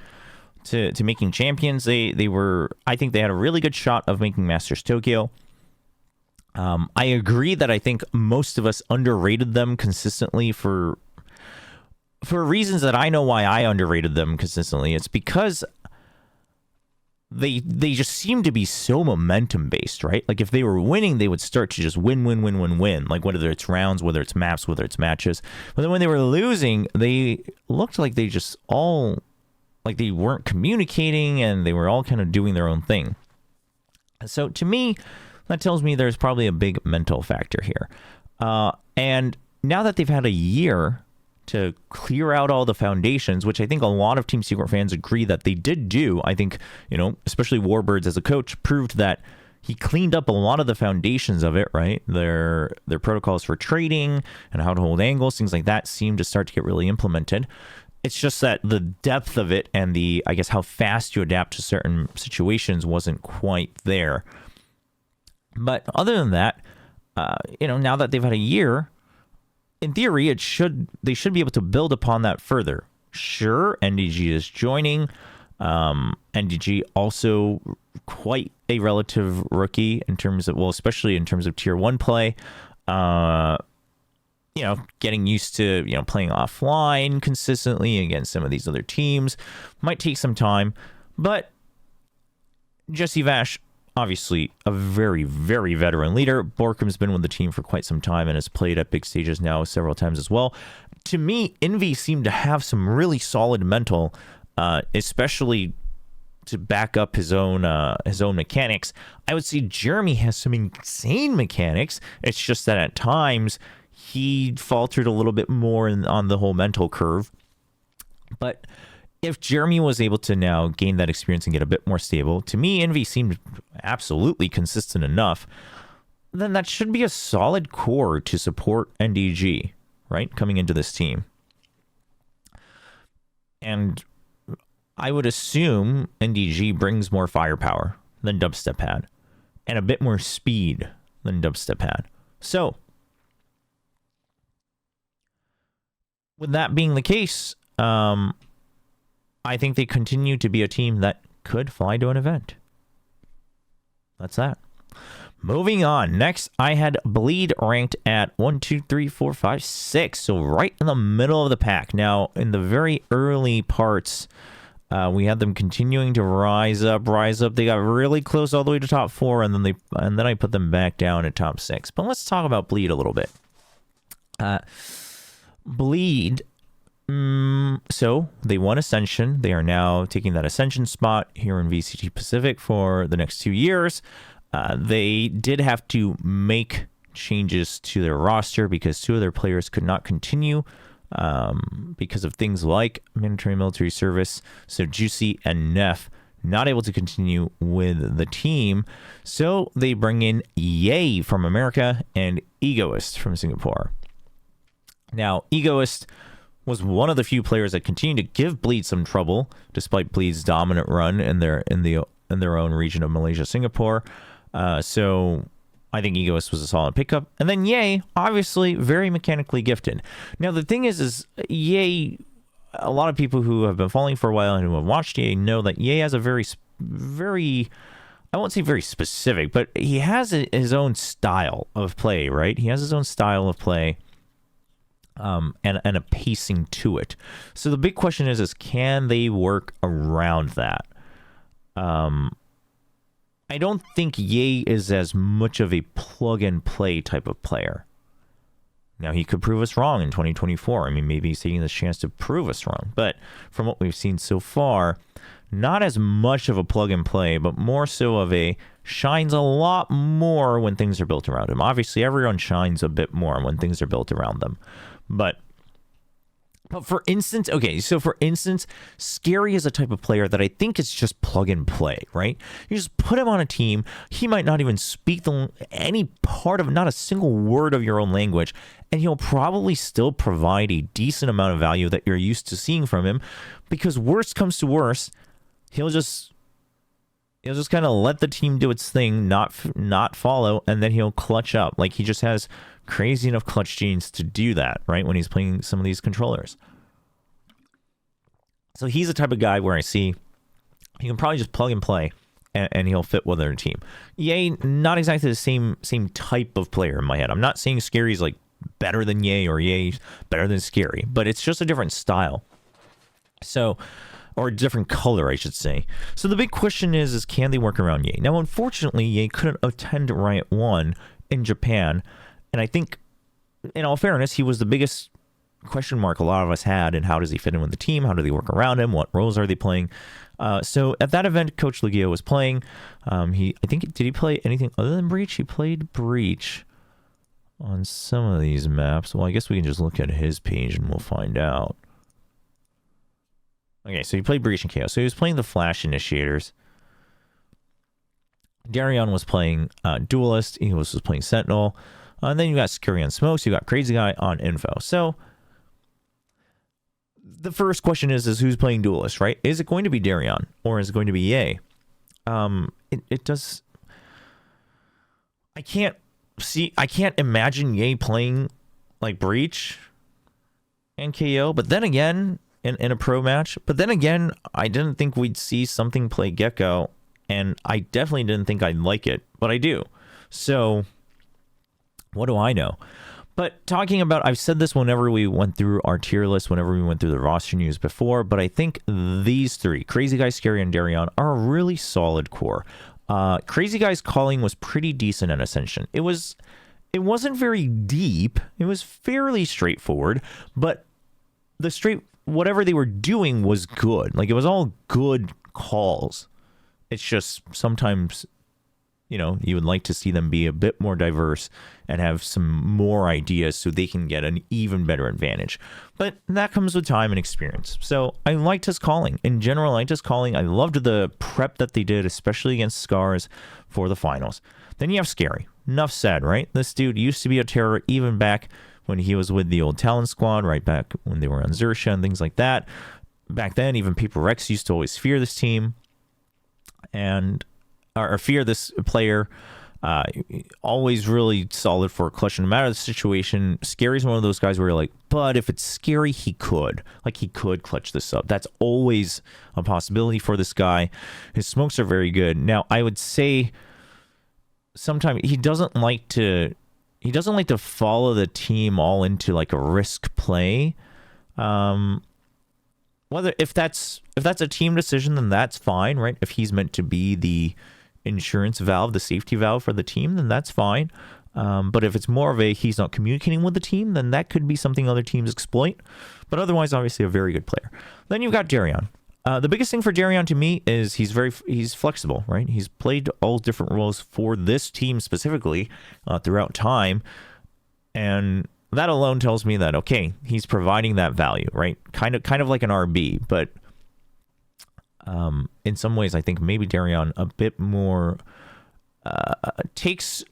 making champions. They were. I think they had a really good shot of making Masters Tokyo. I agree that I think most of us underrated them consistently for reasons that I know why I underrated them consistently. It's because they just seem to be so momentum based, right? Like if they were winning, they would start to just win. Like whether it's rounds, whether it's maps, whether it's matches. But then when they were losing, they looked like they just all, like they weren't communicating and they were all kind of doing their own thing. So to me, that tells me there's probably a big mental factor here. And now that they've had a year to clear out all the foundations, which I think a lot of Team Secret fans agree that they did do. I think, especially Warbirds as a coach proved that he cleaned up a lot of the foundations of it, right? Their protocols for trading and how to hold angles, things like that seem to start to get really implemented. It's just that the depth of it and I guess how fast you adapt to certain situations wasn't quite there. But other than that, now that they've had a year, in theory, they should be able to build upon that further. Sure, NDG is joining. NDG also quite a relative rookie in terms of, especially in terms of tier 1 play. Getting used to, playing offline consistently against some of these other teams might take some time. But Jesse Vash, obviously a very, very veteran leader. Borkum's been with the team for quite some time and has played at big stages now several times as well. To me, Envy seemed to have some really solid mental, especially to back up his own mechanics. I would say Jeremy has some insane mechanics. It's just that at times he faltered a little bit more on the whole mental curve. But if Jeremy was able to now gain that experience and get a bit more stable, to me, Envy seemed absolutely consistent enough, then that should be a solid core to support NDG, right? Coming into this team. And I would assume NDG brings more firepower than Dubstep had, and a bit more speed than Dubstep had. So, with that being the case, I think they continue to be a team that could fly to an event. That's that. Moving on. Next, I had Bleed ranked at 1, 2, 3, 4, 5, 6. So right in the middle of the pack. Now, in the very early parts, we had them continuing to rise up. They got really close all the way to top 4, and then I put them back down at top 6. But let's talk about Bleed a little bit. Bleed. So they won Ascension. They are now taking that Ascension spot here in VCT Pacific for the next 2 years. They did have to make changes to their roster because 2 of their players could not continue because of things like mandatory military service. So Juicy and Neff not able to continue with the team. So they bring in Ye from America and Egoist from Singapore. Now, Egoist was one of the few players that continued to give Bleed some trouble, despite Bleed's dominant run in their own region of Malaysia, Singapore. So I think Egoist was a solid pickup. And then Ye, obviously very mechanically gifted. Now, the thing is Ye, a lot of people who have been following for a while and who have watched Ye know that Ye has a very, I won't say very specific, but he has his own style of play, right? He has his own style of play. And a pacing to it. So the big question is can they work around that? I don't think Ye is as much of a plug-and-play type of player. Now, he could prove us wrong in 2024. I mean, maybe he's taking this chance to prove us wrong. But from what we've seen so far, not as much of a plug-and-play, but more so of a shines a lot more when things are built around him. Obviously, everyone shines a bit more when things are built around them. But for instance, okay, so for instance, Scary is a type of player that I think is just plug and play, right? You just put him on a team. He might not even speak any part of, not a single word of your own language, and he'll probably still provide a decent amount of value that you're used to seeing from him, because worst comes to worst, he'll just kind of let the team do its thing, not follow, and then he'll clutch up. Like, he just has crazy enough clutch genes to do that, right, when he's playing some of these controllers. So he's the type of guy where I see he can probably just plug and play, and he'll fit with their team. Ye, not exactly the same type of player in my head. I'm not saying Scary's like better than Ye or Ye's better than Scary, but it's just a different style. So, or a different color, I should say. So the big question is can they work around Ye? Now, unfortunately, Ye couldn't attend Riot 1 in Japan, and I think, in all fairness, he was the biggest question mark a lot of us had, and how does he fit in with the team? How do they work around him? What roles are they playing? So at that event, Coach Legio was playing. Did he play anything other than Breach? He played Breach on some of these maps. Well, I guess we can just look at his page and we'll find out. Okay, so he played Breach and Chaos. So he was playing the Flash Initiators. Darion was playing Duelist. He was playing Sentinel. And then you got Scary on Smokes. You got Crazy Guy on Info. So the first question is who's playing Duelist, right? Is it going to be Darion or is it going to be Ye? It does. I can't imagine Ye playing like Breach and KO. But then again, in a pro match. But then again, I didn't think we'd see something play Gecko, and I definitely didn't think I'd like it, but I do. So what do I know? But talking about, I've said this whenever we went through our tier list, whenever we went through the roster news before, but I think these three, Crazy Guy, Scary, and Darion, are a really solid core. Crazy Guy's calling was pretty decent at Ascension. It wasn't very deep. It was fairly straightforward, but whatever they were doing was good. Like, it was all good calls. It's just sometimes, you would like to see them be a bit more diverse and have some more ideas so they can get an even better advantage. But that comes with time and experience. So I liked his calling. In general, I liked his calling. I loved the prep that they did, especially against Scars for the finals. Then you have Scary. Enough said, right? This dude used to be a terror even back when he was with the old Talon Squad, right back when they were on Xersha and things like that. Back then, even Paper Rex used to always fear this team or fear this player. Always really solid for a clutch. No matter the situation, Scary's one of those guys where you're like, but if it's Scary, he could clutch this up. That's always a possibility for this guy. His smokes are very good. Now, I would say sometimes he doesn't like to follow the team all into like a risk play. Whether if that's a team decision, then that's fine, right? If he's meant to be the insurance valve, the safety valve for the team, then that's fine. But if it's more of a he's not communicating with the team, then that could be something other teams exploit. But otherwise, obviously, a very good player. Then you've got Darion. The biggest thing for Darion to me is he's flexible, right? He's played all different roles for this team specifically throughout time, and that alone tells me that okay, he's providing that value, right? Kind of like an RB, but in some ways, I think maybe Darion a bit more takes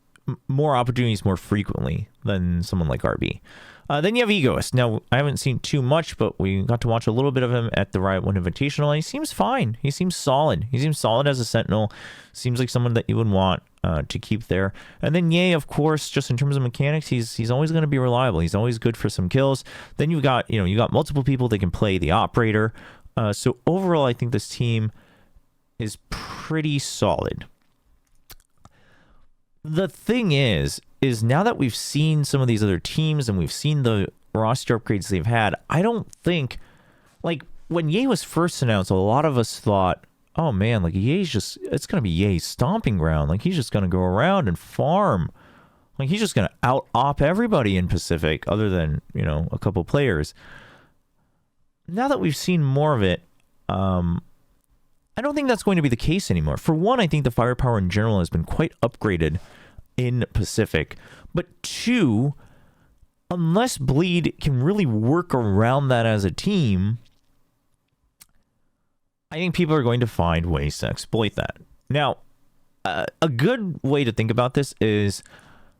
more opportunities more frequently than someone like RB. Then you have Egoist. Now, I haven't seen too much, but we got to watch a little bit of him at the Riot 1 Invitational, and he seems fine. He seems solid. He seems solid as a Sentinel. Seems like someone that you would want to keep there. And then Ye, of course, just in terms of mechanics, he's always going to be reliable. He's always good for some kills. Then you got multiple people that can play the Operator. So overall, I think this team is pretty solid. The thing is now that we've seen some of these other teams and we've seen the roster upgrades they've had, I don't think, like, when Ye was first announced, a lot of us thought, oh man, like, it's going to be Ye's stomping ground. Like, he's just going to go around and farm. Like, he's just going to out-op everybody in Pacific other than, a couple players. Now that we've seen more of it, I don't think that's going to be the case anymore. For one, I think the firepower in general has been quite upgraded in Pacific. But two, unless Bleed can really work around that as a team, I think people are going to find ways to exploit that. Now, a good way to think about this is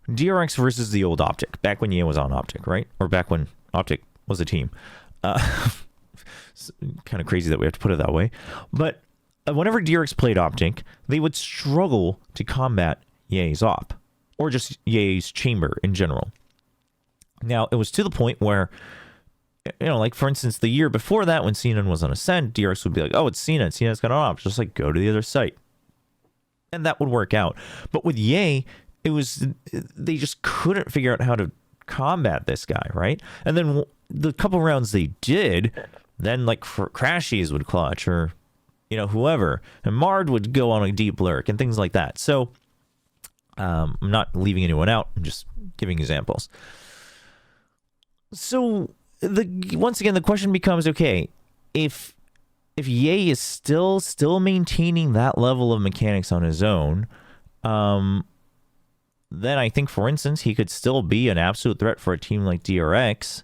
DRX versus the old Optic, back when Ye was on Optic, right? Or back when Optic was a team. It's kind of crazy that we have to put it that way. But whenever DRX played Optic, they would struggle to combat Ye's op, or just Ye's chamber in general. Now, it was to the point where, like, for instance, the year before that, when Xenon was on Ascent, DRX would be like, oh, it's Xenon. Xenon's got an op. Just, like, go to the other site. And that would work out. But with Ye, they just couldn't figure out how to combat this guy, right? And then the couple rounds they did, then, like, Crashies would clutch, or whoever. And Mard would go on a deep lurk and things like that. So, I'm not leaving anyone out. I'm just giving examples. So, once again, the question becomes, okay, if Ye is still maintaining that level of mechanics on his own, then I think, for instance, he could still be an absolute threat for a team like DRX.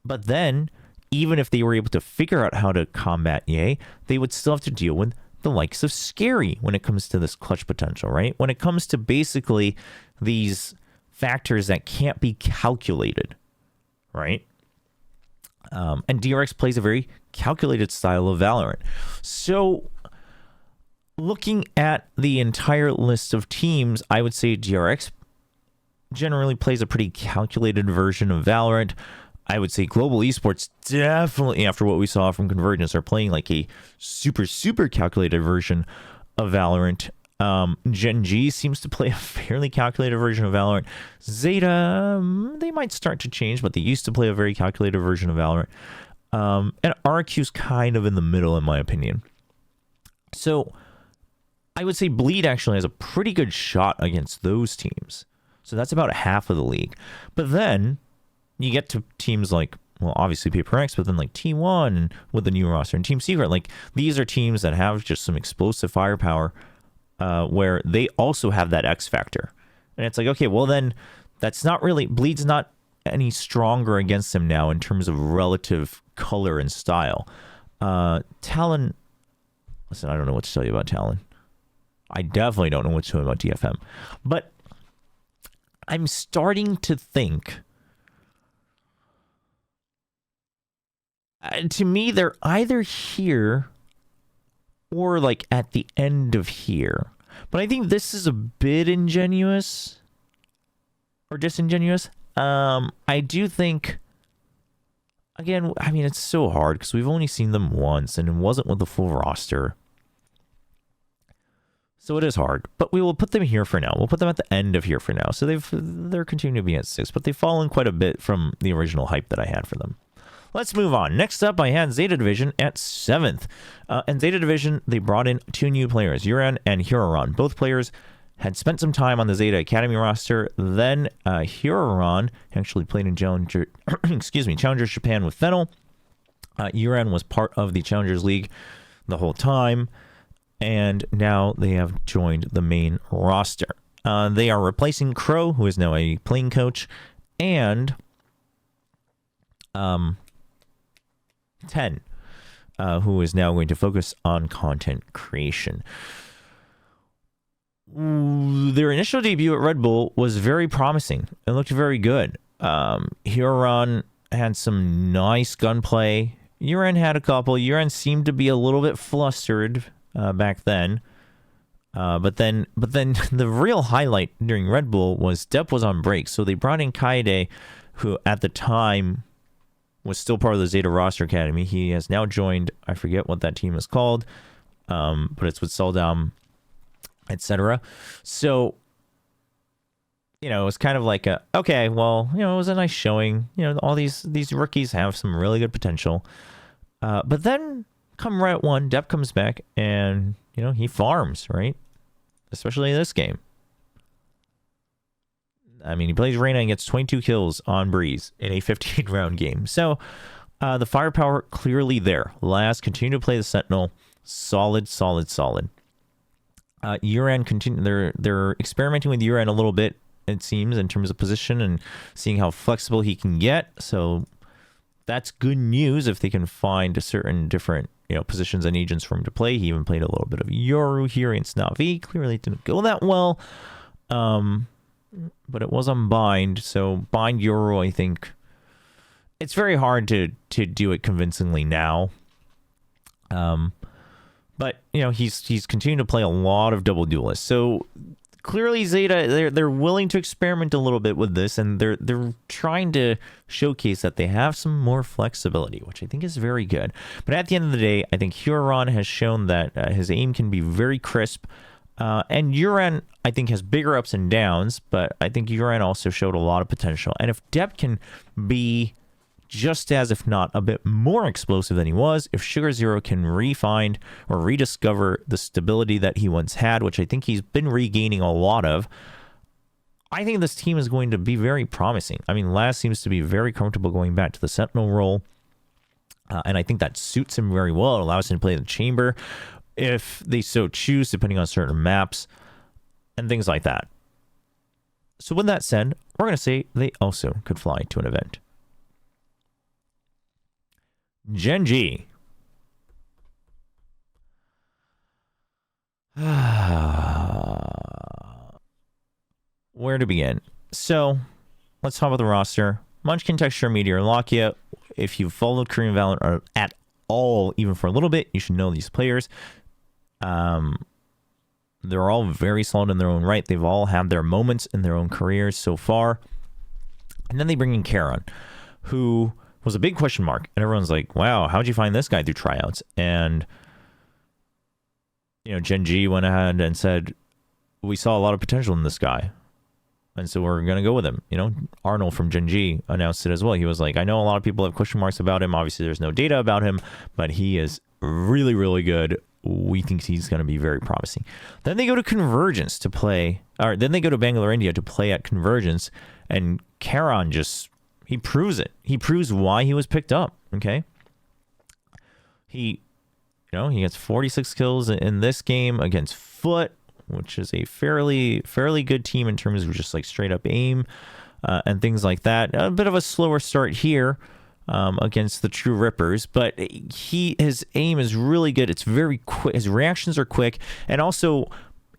But then, even if they were able to figure out how to combat Ye, they would still have to deal with the likes of Scary when it comes to this clutch potential, right? When it comes to basically these factors that can't be calculated, right? And DRX plays a very calculated style of Valorant. So, looking at the entire list of teams, I would say DRX generally plays a pretty calculated version of Valorant. I would say Global Esports definitely, after what we saw from Convergence, are playing like a super, super calculated version of Valorant. Gen.G seems to play a fairly calculated version of Valorant. ZETA, they might start to change, but they used to play a very calculated version of Valorant. And RQ's kind of in the middle, in my opinion. So, I would say Bleed actually has a pretty good shot against those teams. So that's about half of the league. But then you get to teams like, well, obviously Paper X, but then like T1 with the new roster and Team Secret. Like, these are teams that have just some explosive firepower where they also have that X factor. And it's like, okay, well then that's not really, Bleed's not any stronger against them now in terms of relative color and style. Talon, listen, I don't know what to tell you about Talon. I definitely don't know what to tell you about DFM. But I'm starting to think, to me, they're either here or like at the end of here. But I think this is a bit ingenuous or disingenuous. I do think, again, I mean, it's so hard because we've only seen them once and it wasn't with the full roster. So it is hard, but we will put them here for now. We'll put them at the end of here for now. So they're continuing to be at 6, but they've fallen quite a bit from the original hype that I had for them. Let's move on. Next up, I had ZETA Division at 7th. And ZETA Division, they brought in 2 new players, Yuran and Huron. Both players had spent some time on the ZETA Academy roster. Then Huron actually played in Challengers Japan with Fennel. Yuran was part of the Challengers League the whole time. And now they have joined the main roster. They are replacing Crow, who is now a playing coach, and 10, who is now going to focus on content creation. Their initial debut at Red Bull was very promising. It looked very good. Huron had some nice gunplay. Yuran had a couple. Yuran seemed to be a little bit flustered back then. But then the real highlight during Red Bull was Depp was on break. So they brought in Kaede, who at the time was still part of the ZETA Roster Academy. He has now joined, I forget what that team is called, but it's with Seldom, etc. So, you know, it was kind of like okay, well, you know, it was a nice showing. You know, all these rookies have some really good potential. But then come Route 1, Depp comes back and, you know, he farms, right? Especially in this game. I mean, he plays Reyna and gets 22 kills on Breeze in a 15-round game. So, the firepower clearly there. Last, continue to play the Sentinel. Solid. Uran they're experimenting with Uran a little bit, it seems, in terms of position and seeing how flexible he can get. So that's good news if they can find a certain different, you know, positions and agents for him to play. He even played a little bit of Yoru here in Snavi. Clearly it didn't go that well. But it was on Bind. So Bind Yoru, I think it's very hard to do it convincingly now. But, you know, he's continuing to play a lot of double duelists. So clearly ZETA, they're willing to experiment a little bit with this, and they're trying to showcase that they have some more flexibility, which I think is very good. But at the end of the day, I think Huron has shown that his aim can be very crisp. And Uran, I think, has bigger ups and downs, but I think Uran also showed a lot of potential. And if Depp can be just as, if not a bit more explosive than he was, if Sugar Zero can re-find or rediscover the stability that he once had, which I think he's been regaining a lot of, I think this team is going to be very promising. I mean, Laz seems to be very comfortable going back to the Sentinel role, and I think that suits him very well. It allows him to play in the chamber if they so choose, depending on certain maps and things like that. So with that said, we're going to say they also could fly to an event. Gen.G. Where to begin? So, let's talk about the roster. Munchkin, Texture, Meteor, Lakia. If you've followed Korean Valorant at all, even for a little bit, you should know these players. They're all very solid in their own right. They've all had their moments in their own careers so far. And then they bring in Karan, who was a big question mark. And everyone's like, wow, how'd you find this guy through tryouts? And, you know, Gen.G went ahead and said, we saw a lot of potential in this guy, and so we're going to go with him. You know, Arnold from Gen.G announced it as well. He was like, I know a lot of people have question marks about him. Obviously, there's no data about him, but he is really, really good. We think he's going to be very promising. Then they go to Convergence to play, or then they go to Bangalore, India to play at Convergence, and Karan just, he proves it. He proves why he was picked up, okay? He gets 46 kills in this game against Foot, which is a fairly good team in terms of just like straight up aim and things like that. A bit of a slower start here against the True Rippers, but his aim is really good. It's very quick. His reactions are quick, and also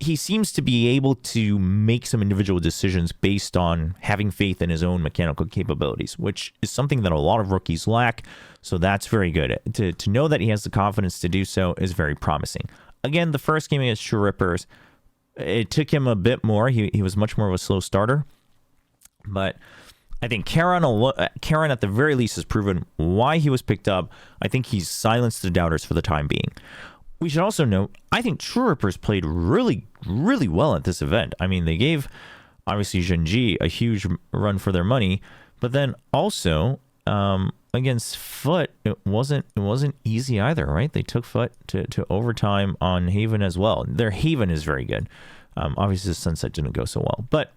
he seems to be able to make some individual decisions based on having faith in his own mechanical capabilities, which is something that a lot of rookies lack. So that's very good. To know that he has the confidence to do so is very promising. Again, the first game against True Rippers, it took him a bit more. He was much more of a slow starter. But I think Karan at the very least has proven why he was picked up. I think he's silenced the doubters for the time being. we should also note, I think True Rippers played really, really well at this event. I mean, they gave, obviously, Gen.G a huge run for their money, but then also, against Foot, it wasn't easy either, right? They took Foot to overtime on Haven as well. Their Haven is very good. Obviously, the Sunset didn't go so well, but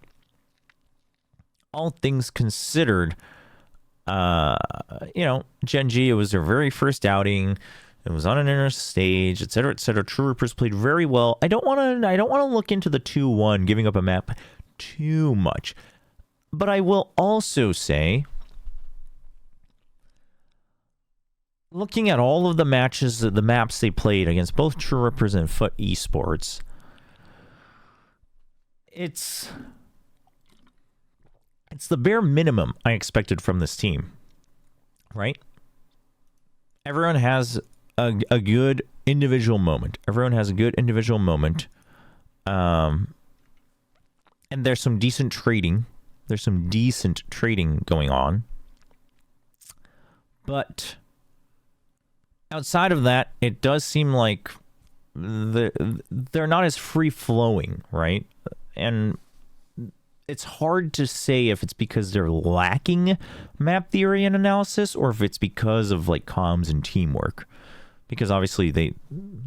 all things considered, Gen.G, it was their very first outing. It was on an inner stage, etc., etc. True Rippers played very well. I don't want to look into the 2-1 giving up a map too much, but I will also say, looking at all of the matches, the maps they played against both True Rippers and Foot Esports, it's the bare minimum I expected from this team, right? Everyone has a good individual moment. Everyone has a good individual moment. And there's some decent trading. There's some decent trading going on. But outside of that, it does seem like they're not as free-flowing, right? And it's hard to say if it's because they're lacking map theory and analysis or if it's because of like comms and teamwork. Because obviously they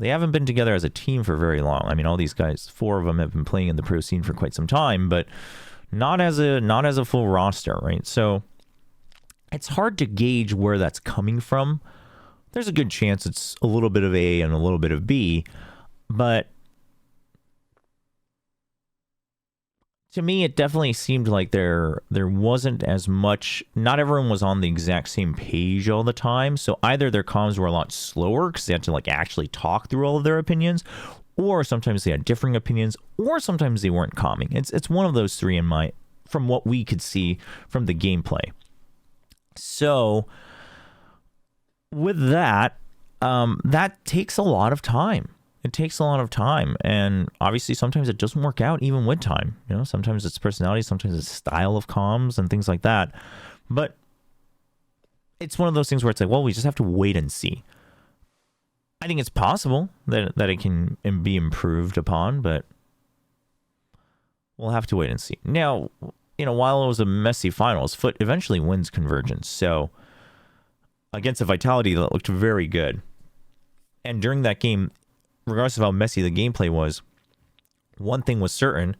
haven't been together as a team for very long. I mean, all these guys, 4 of them have been playing in the pro scene for quite some time, but not as a full roster, right? So it's hard to gauge where that's coming from. There's a good chance it's a little bit of A and a little bit of B, but to me, it definitely seemed like there wasn't as much. Not everyone was on the exact same page all the time. So either their comms were a lot slower because they had to like actually talk through all of their opinions, or sometimes they had differing opinions, or sometimes they weren't calming. It's one of those three from what we could see from the gameplay. So with that, that takes a lot of time. It takes a lot of time, and obviously sometimes it doesn't work out even with time. You know, sometimes it's personality, sometimes it's style of comms and things like that. But it's one of those things where it's like, well, we just have to wait and see. I think it's possible that it can be improved upon, but we'll have to wait and see. Now, you know, while it was a messy finals, Foot eventually wins Convergence. So against a Vitality that looked very good. And during that game, regardless of how messy the gameplay was, one thing was certain.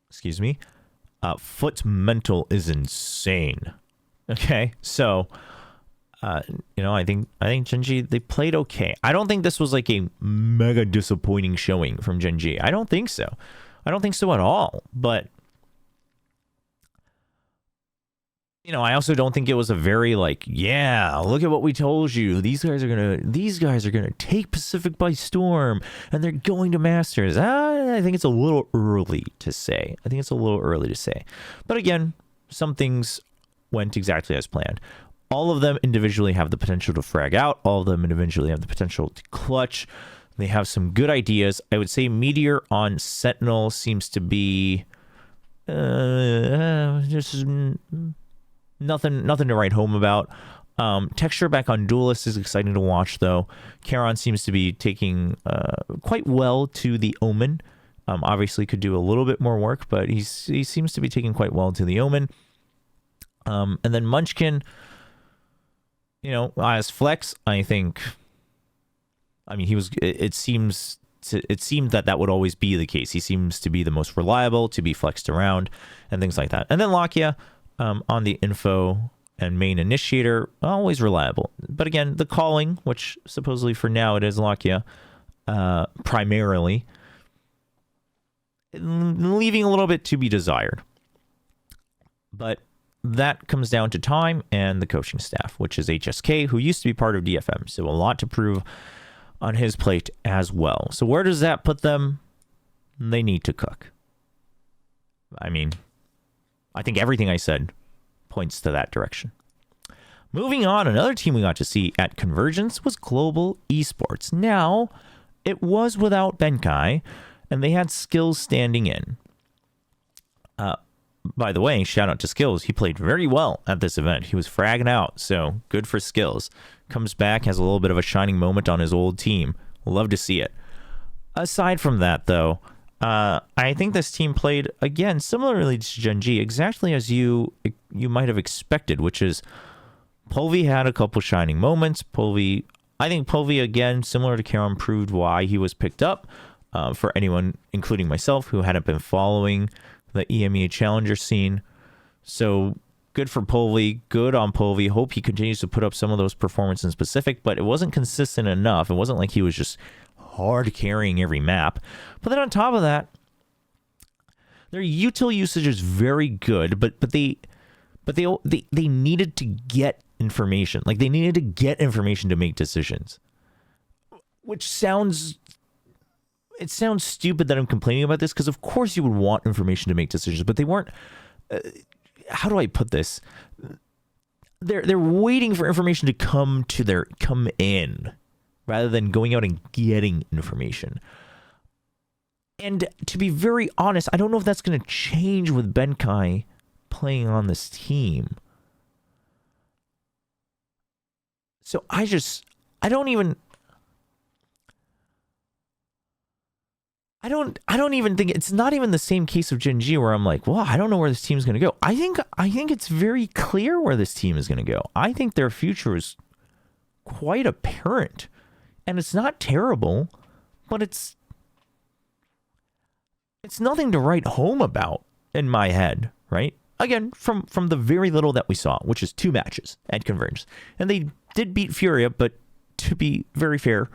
Excuse me. Foot's mental is insane. Okay, so you know, I think Gen.G, they played okay. I don't think this was like a mega disappointing showing from Gen.G. I don't think so. I don't think so at all. But you know, I also don't think it was a very like, yeah, look at what we told you. These guys are gonna take Pacific by storm, and they're going to Masters. I think it's a little early to say. But again, some things went exactly as planned. All of them individually have the potential to frag out. All of them individually have the potential to clutch. They have some good ideas. I would say Meteor on Sentinel seems to be just nothing to write home about. Texture back on Duelist is exciting to watch, though. Charon seems to be taking quite well to the Omen. Obviously could do a little bit more work, but he seems to be taking quite well to the Omen. And then Munchkin, you know, as Flex, I think, I mean, it seemed that would always be the case. He seems to be the most reliable, to be flexed around, and things like that. And then Lakia, on the info and main initiator, always reliable. But again, the calling, which supposedly for now it is Lakia, primarily, leaving a little bit to be desired. But that comes down to time and the coaching staff, which is HSK, who used to be part of DFM. So a lot to prove on his plate as well. So where does that put them? They need to cook. I mean, I think everything I said points to that direction. Moving on, another team we got to see at Convergence was Global Esports. Now, it was without Benkai, and they had Skills standing in. By the way, shout out to Skills. He played very well at this event. He was fragging out, so good for Skills. Comes back, has a little bit of a shining moment on his old team. Love to see it. Aside from that, though, I think this team played, again, similarly to Gen.G, exactly as you might have expected, which is Polvi had a couple shining moments. I think Polvi, again, similar to Karam, proved why he was picked up. For anyone, including myself, who hadn't been following the EMEA Challenger scene. So good for Polvi, good on Polvi. Hope he continues to put up some of those performances in Pacific, but it wasn't consistent enough. It wasn't like he was just hard carrying every map. But then on top of that, their util usage is very good, but they needed to get information. Like, they needed to get information to make decisions. Which sounds stupid that I'm complaining about this, because of course you would want information to make decisions, but they weren't. How do I put this? They're waiting for information to come in, rather than going out and getting information. And to be very honest, I don't know if that's going to change with Benkai playing on this team. So I don't even think it's not even the same case of Gen.G where I'm like, well, I don't know where this team's going to go. I think it's very clear where this team is going to go. I think their future is quite apparent, and it's not terrible, but it's nothing to write home about in my head, right? Again, from the very little that we saw, which is 2 matches at Convergence, and they did beat Furia, but to be very fair,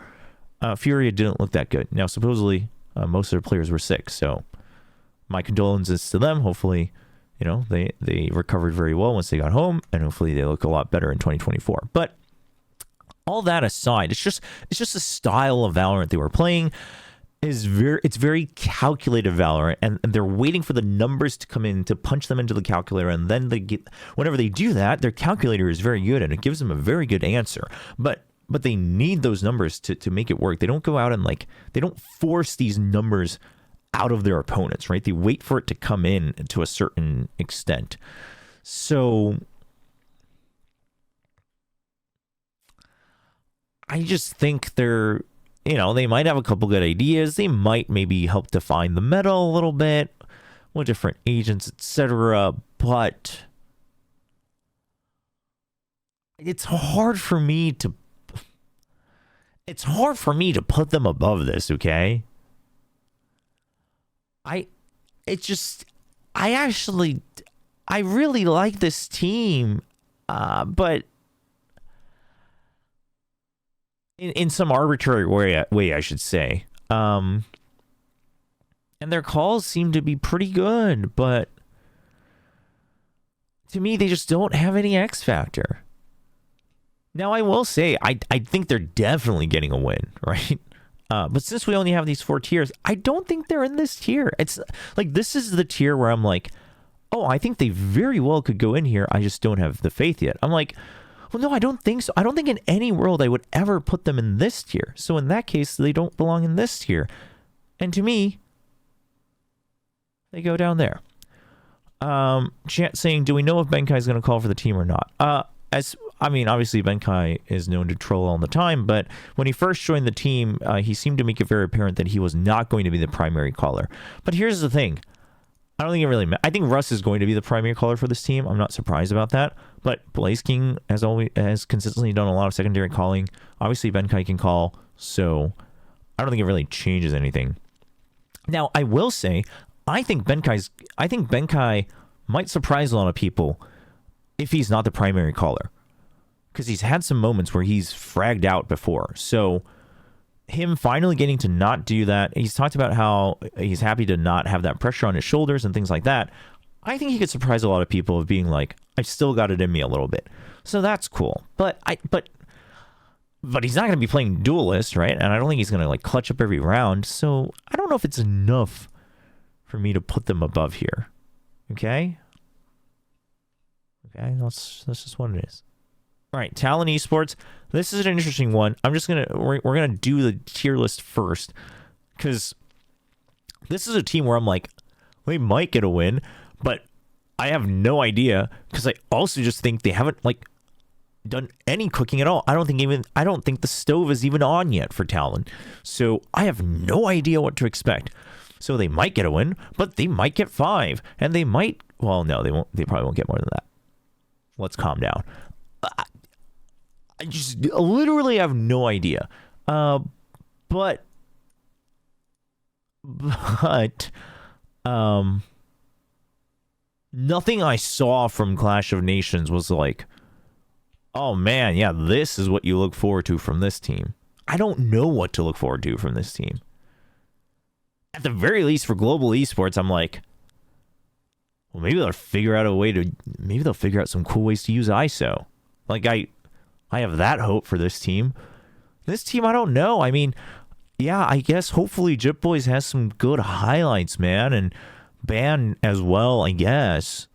Furia didn't look that good. Now, supposedly, most of their players were sick, so my condolences to them. Hopefully, they recovered very well once they got home, and hopefully they look a lot better in 2024. But all that aside, it's just the style of Valorant they were playing. It's very calculated Valorant, and they're waiting for the numbers to come in to punch them into the calculator, and then whenever they do that, their calculator is very good, and it gives them a very good answer. But they need those numbers to make it work. They don't go out and they don't force these numbers out of their opponents, right? They wait for it to come in to a certain extent. So I just think they might have a couple good ideas. They might maybe help define the meta a little bit with different agents, etc. But it's hard for me to put them above this, okay? I really like this team, but in some arbitrary way, I should say. And their calls seem to be pretty good, but to me, they just don't have any X factor. Now, I will say, I think they're definitely getting a win, right? But since we only have these 4 tiers, I don't think they're in this tier. It's like, this is the tier where I'm like, oh, I think they very well could go in here. I just don't have the faith yet. I'm like, well, no, I don't think so. I don't think in any world I would ever put them in this tier. So in that case, they don't belong in this tier. And to me, they go down there. Chat saying, do we know if Benkai is going to call for the team or not? Obviously Benkai is known to troll all the time, but when he first joined the team, he seemed to make it very apparent that he was not going to be the primary caller. But here's the thing. I don't think it really matters. I think Russ is going to be the primary caller for this team. I'm not surprised about that. But Blaze King has consistently done a lot of secondary calling. Obviously, Benkai can call, so I don't think it really changes anything. Now, I will say, I think Benkai might surprise a lot of people if he's not the primary caller, because he's had some moments where he's fragged out before. So him finally getting to not do that, he's talked about how he's happy to not have that pressure on his shoulders and things like that. I think he could surprise a lot of people of being like, I've still got it in me a little bit. So that's cool. But he's not going to be playing duelist, right? And I don't think he's going to clutch up every round. So I don't know if it's enough for me to put them above here. Okay? Okay, that's just what it is. All right, Talon Esports. This is an interesting one. We're gonna do the tier list first, because this is a team where I'm like, they might get a win, but I have no idea, because I also just think they haven't done any cooking at all. I don't think the stove is even on yet for Talon. So I have no idea what to expect. So they might get a win, but they might get 5, and they might. Well, no, they won't. They probably won't get more than that. Let's calm down. I just literally have no idea. But nothing I saw from Clash of Nations was like, oh man, yeah, this is what you look forward to from this team. I don't know what to look forward to from this team. At the very least, for global esports, I'm like, well, maybe they'll figure out maybe they'll figure out some cool ways to use ISO. Like, I have that hope for this team. This team, I don't know. I mean, yeah, I guess hopefully Jip Boys has some good highlights, man, and Ban as well, I guess.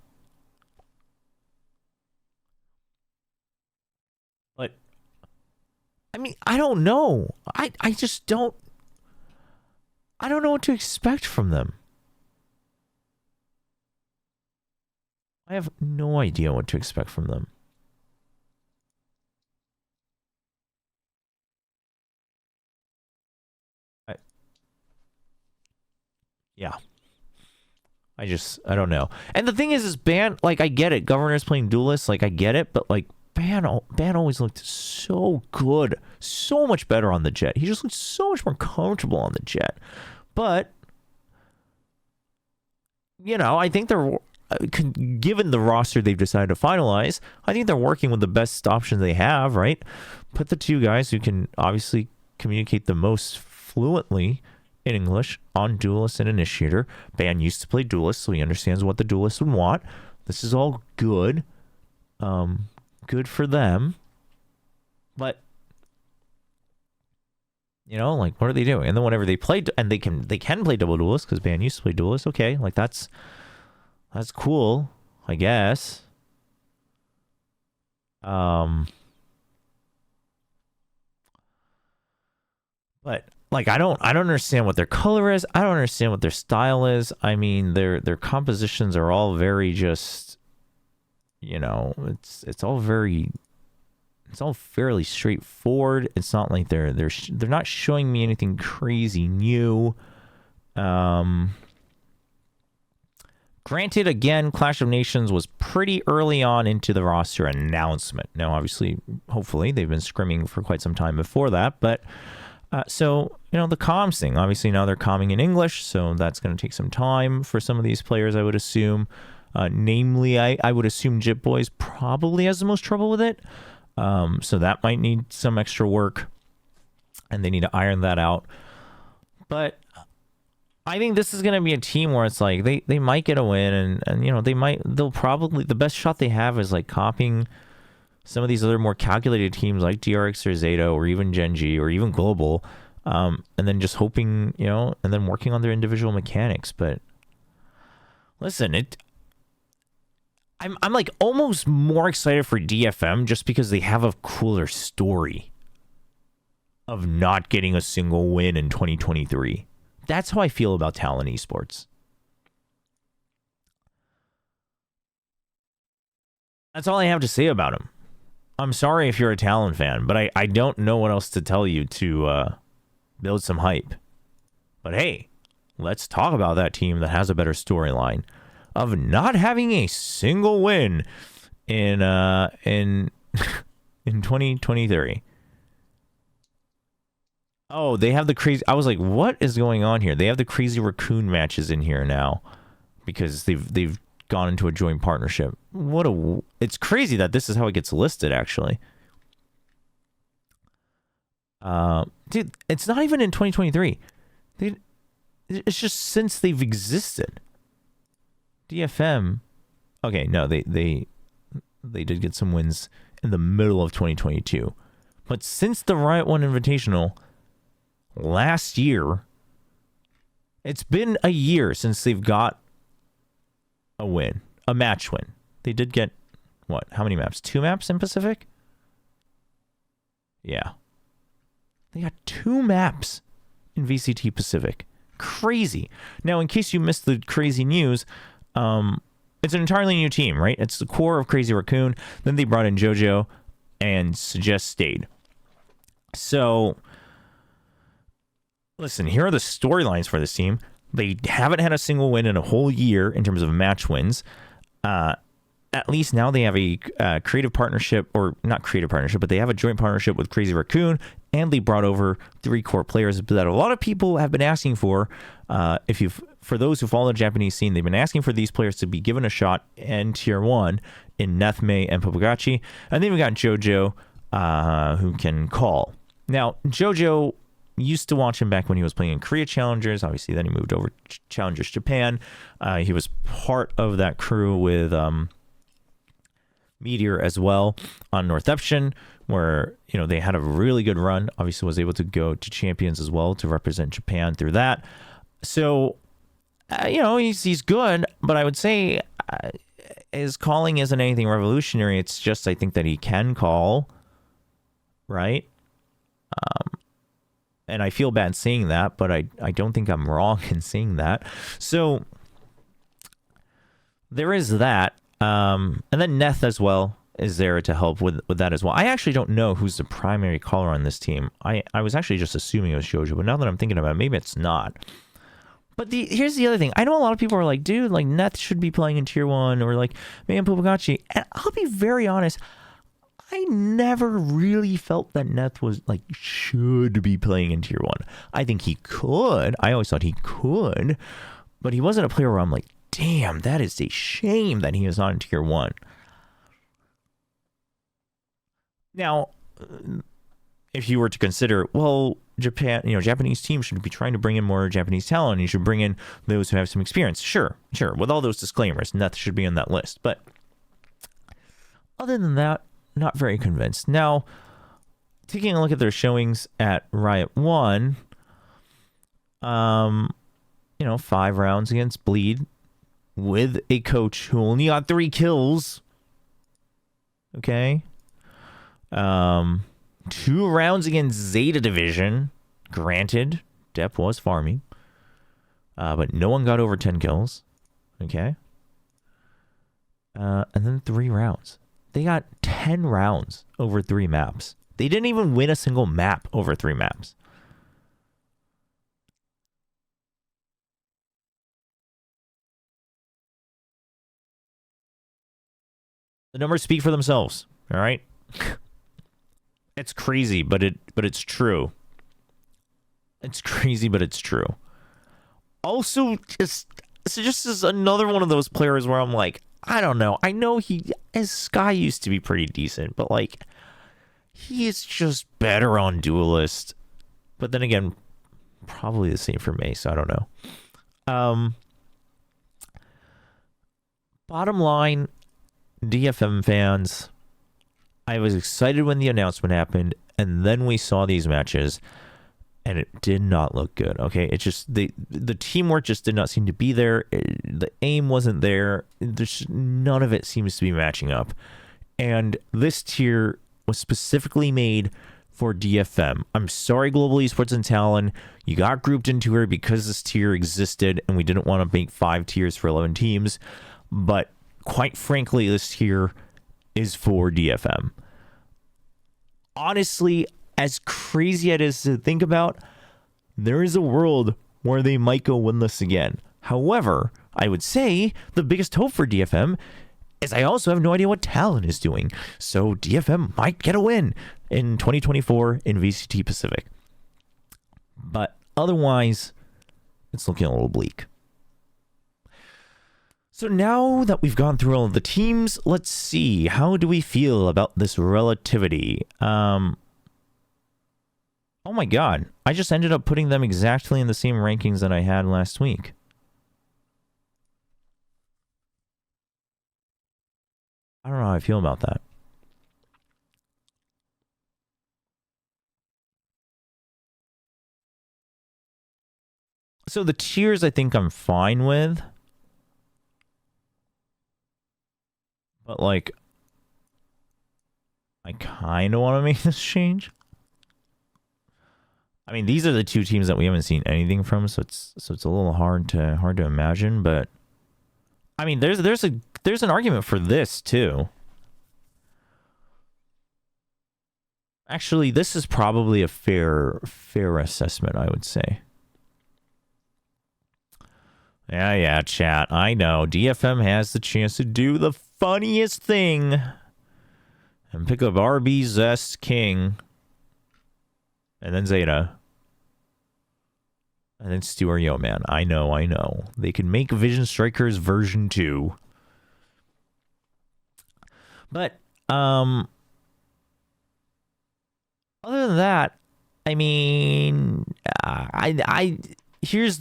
But, I mean, I don't know. I just don't. I don't know what to expect from them. I have no idea what to expect from them. Yeah. I don't know. And the thing is Ban, like, I get it. Governor's playing Duelist, like, I get it, but, like, Ban always looked so good. So much better on the Jet. He just looked so much more comfortable on the Jet. But, you know, I think they're, given the roster they've decided to finalize, I think they're working with the best options they have, right? Put the two guys who can obviously communicate the most fluently in English on Duelist and Initiator. Ban used to play Duelist, so he understands what the Duelist would want. This is all good. Good for them. But, you know, like, what are they doing? And then whenever they play, and they can play double Duelist, because Ban used to play Duelist, okay, like, that's cool, I guess. But, like, I don't understand what their color is. I don't understand what their style is. I mean, their compositions are all very just, you know, it's all fairly straightforward. It's not like they're not showing me anything crazy new. Granted, again, Clash of Nations was pretty early on into the roster announcement. Now, obviously, hopefully, they've been scrimming for quite some time before that, but so, you know, the comms thing, obviously now they're comming in English, so that's going to take some time for some of these players, I would assume. Namely, I would assume Jip Boys probably has the most trouble with it. So that might need some extra work, and they need to iron that out. But I think this is going to be a team where it's like they might get a win, and you know, they'll probably, the best shot they have is like copying some of these other more calculated teams like DRX or ZETA or even Gen.G or even Global, and then just hoping, you know, and then working on their individual mechanics. But listen, I'm like almost more excited for DFM just because they have a cooler story of not getting a single win in 2023. That's how I feel about Talon Esports. That's all I have to say about him. I'm sorry if you're a Talon fan, but I don't know what else to tell you to build some hype. But hey, let's talk about that team that has a better storyline of not having a single win in 2023. Oh, they have the crazy... I was like, what is going on here? They have the crazy raccoon matches in here now because they've gone into a joint partnership. It's crazy that this is how it gets listed, actually. Dude, it's not even in 2023. It's just since they've existed. DFM. Okay, no, they did get some wins in the middle of 2022. But since the Riot 1 Invitational last year, it's been a year since they've got a win, a match win. They did get, what, how many maps? 2 maps in Pacific? Yeah. They got 2 maps in VCT Pacific. Crazy. Now, in case you missed the crazy news, it's an entirely new team, right? It's the core of Crazy Raccoon. Then they brought in JoJo. and just stayed. So, listen, here are the storylines for this team. They haven't had a single win in a whole year in terms of match wins. At least now they have a creative partnership, or not creative partnership, but they have a joint partnership with Crazy Raccoon, and they brought over 3 core players that a lot of people have been asking for. For those who follow the Japanese scene, they've been asking for these players to be given a shot in Tier 1 in Nethme and Popagachi. And then we got Jojo, who can call. Now, Jojo used to watch him back when he was playing in Korea Challengers. Obviously, then he moved over to Challengers Japan. He was part of that crew with Meteor as well on Northeption, where they had a really good run. Obviously, was able to go to Champions as well to represent Japan through that. So, he's good, but I would say his calling isn't anything revolutionary. It's just I think that he can call, right? And I feel bad saying that, but I don't think I'm wrong in saying that. So there is that. And then Neth as well is there to help with that as well. I actually don't know who's the primary caller on this team. I was actually just assuming it was Jojo, but now that I'm thinking about it, maybe it's not. But here's the other thing. I know a lot of people are like, dude, like Neth should be playing in Tier 1, or like man Popagachi. And I'll be very honest, I never really felt that Neth was like should be playing in Tier 1. I think he could. I always thought he could, but he wasn't a player where I'm like, damn, that is a shame that he is on Tier 1. Now, if you were to consider, well, Japan, Japanese teams should be trying to bring in more Japanese talent, and you should bring in those who have some experience. Sure. With all those disclaimers, Neth should be on that list. But other than that, not very convinced. Now, taking a look at their showings at Riot 1, 5 rounds against Bleed with a coach who only got 3 kills. Okay. 2 rounds against ZETA Division. Granted, Depp was farming. But no one got over 10 kills. Okay. And then 3 rounds. They got 10 rounds over 3 maps. They didn't even win a single map over 3 maps. The numbers speak for themselves, all right? It's crazy, but it's true. It's crazy, but it's true. Also, just as another one of those players where I'm like, I don't know. I know his Sky used to be pretty decent, but like, he is just better on Duelist. But then again, probably the same for May, so I don't know. Bottom line, DFM fans, I was excited when the announcement happened, and then we saw these matches, and it did not look good. Okay, it just the teamwork just did not seem to be there. The aim wasn't there. There's none of it seems to be matching up, and this tier was specifically made for DFM. I'm sorry, Global Esports and Talon, you got grouped into her because this tier existed, and we didn't want to make 5 tiers for 11 teams. But quite frankly, this tier is for DFM. Honestly, as crazy it is to think about, there is a world where they might go winless again. However, I would say the biggest hope for DFM is I also have no idea what Talon is doing. So DFM might get a win in 2024 in VCT Pacific. But otherwise, it's looking a little bleak. So now that we've gone through all of the teams, let's see. How do we feel about this relativity? Oh my god. I just ended up putting them exactly in the same rankings that I had last week. I don't know how I feel about that. So the tiers I think I'm fine with. But, like, I kind of want to make this change. I mean, these are the 2 teams that we haven't seen anything from, so it's a little hard to imagine. But I mean, there's an argument for this too. Actually, this is probably a fair assessment, I would say. Yeah, chat. I know. DFM has the chance to do the funniest thing and pick up RB, Zest, King, and then Zeta. And then Stuart Yo, man. I know. They can make Vision Strikers version 2. But, other than that, I mean, here's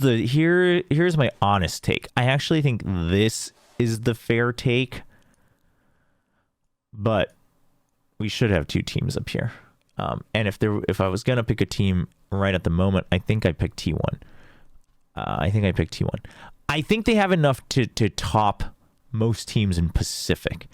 my honest take. I actually think this is the fair take, but we should have 2 teams up here. And if I was gonna pick a team right at the moment, I think I picked T1. I think they have enough to top most teams in Pacific.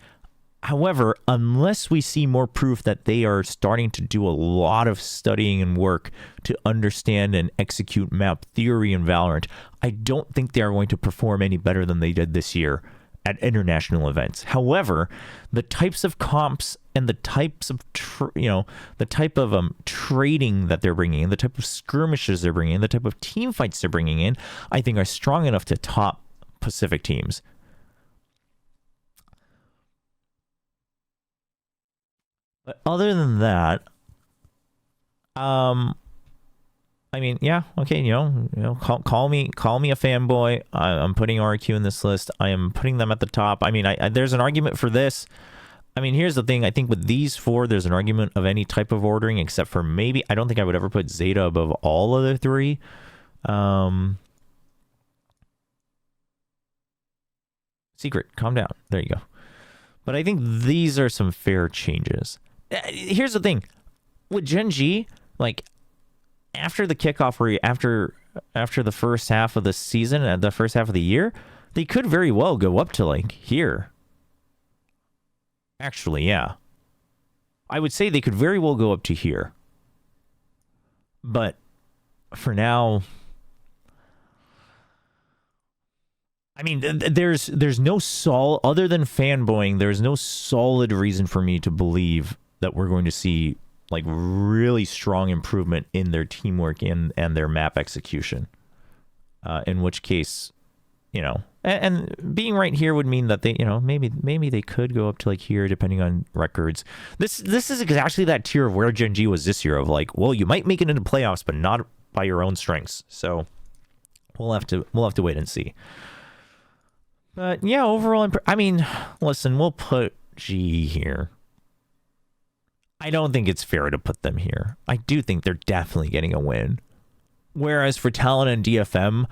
However, unless we see more proof that they are starting to do a lot of studying and work to understand and execute map theory in Valorant, I don't think they are going to perform any better than they did this year at international events. However, the types of comps and the types of trading that they're bringing in, the type of skirmishes they're bringing in, the type of team fights they're bringing in, I think are strong enough to top Pacific teams. But other than that, I mean, yeah, okay, call me a fanboy. I'm putting RQ in this list. I am putting them at the top. I mean, there's an argument for this. I mean, here's the thing. I think with these 4, there's an argument of any type of ordering, except for maybe, I don't think I would ever put Zeta above all other 3. Secret, calm down. There you go. But I think these are some fair changes. Here's the thing. With Gen.G, like, after the kickoff, or after the first half of the season, the first half of the year, they could very well go up to, like, here. Actually, yeah. I would say they could very well go up to here. But for now, I mean, there's no other than fanboying, there's no solid reason for me to believe that we're going to see, like, really strong improvement in their teamwork and their map execution. In which case, and being right here would mean that they, maybe they could go up to, like, here, depending on records. This is exactly that tier of where Gen.G was this year, of like, well, you might make it into playoffs, but not by your own strengths. So we'll have to wait and see. But yeah, overall, I mean, listen, we'll put GE here. I don't think it's fair to put them here. I do think they're definitely getting a win. Whereas for Talon and DFM,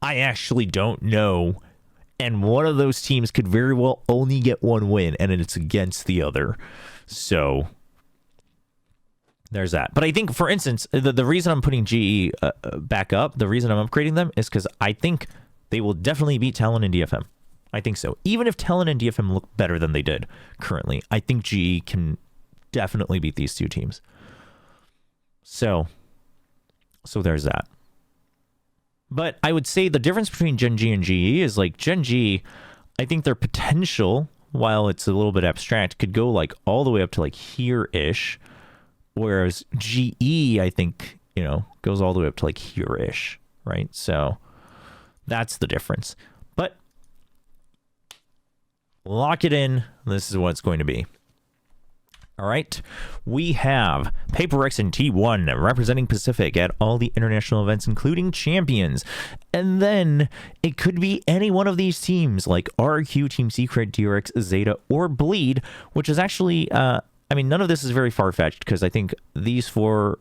I actually don't know. And one of those teams could very well only get 1 win, and it's against the other. So there's that. But I think, for instance, the reason I'm putting GE back up, the reason I'm upgrading them, is because I think they will definitely beat Talon and DFM. I think so. Even if Talon and DFM look better than they did currently, I think GE can definitely beat these 2 teams. So there's that. But I would say the difference between Gen.G and GE is, like, Gen.G, I think their potential, while it's a little bit abstract, could go, like, all the way up to, like, here-ish. Whereas GE, I think, goes all the way up to, like, here-ish, right? So that's the difference. But lock it in. This is what it's going to be. All right, we have PaperX and T1 representing Pacific at all the international events, including Champions. And then it could be any one of these teams, like RQ, Team Secret, DRX, Zeta, or Bleed, which is actually, I mean, none of this is very far-fetched, because I think these 4,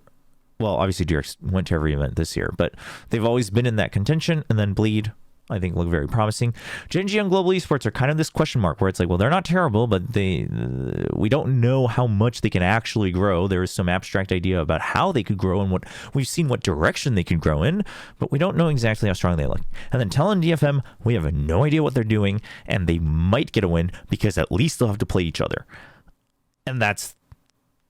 well, obviously DRX went to every event this year, but they've always been in that contention, and then Bleed, I think, look very promising. Gen.G and Global Esports are kind of this question mark where it's like, well, they're not terrible, but we don't know how much they can actually grow. There is some abstract idea about how they could grow and what we've seen, what direction they could grow in, but we don't know exactly how strong they look. And then Talon and DFM, we have no idea what they're doing, and they might get a win because at least they'll have to play each other. And that's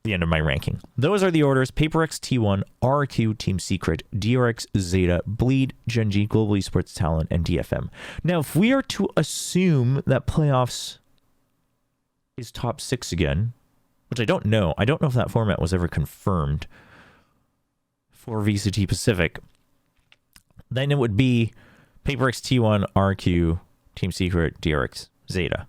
the end of my ranking. Those are the orders: PaperX, T1, RQ, Team Secret, DRX, Zeta, Bleed, Gen.G, Global Esports, Talon, and DFM. Now, if we are to assume that playoffs is top 6 again, which I don't know. I don't know if that format was ever confirmed for VCT Pacific. Then it would be PaperX T1, RQ, Team Secret, DRX, ZETA.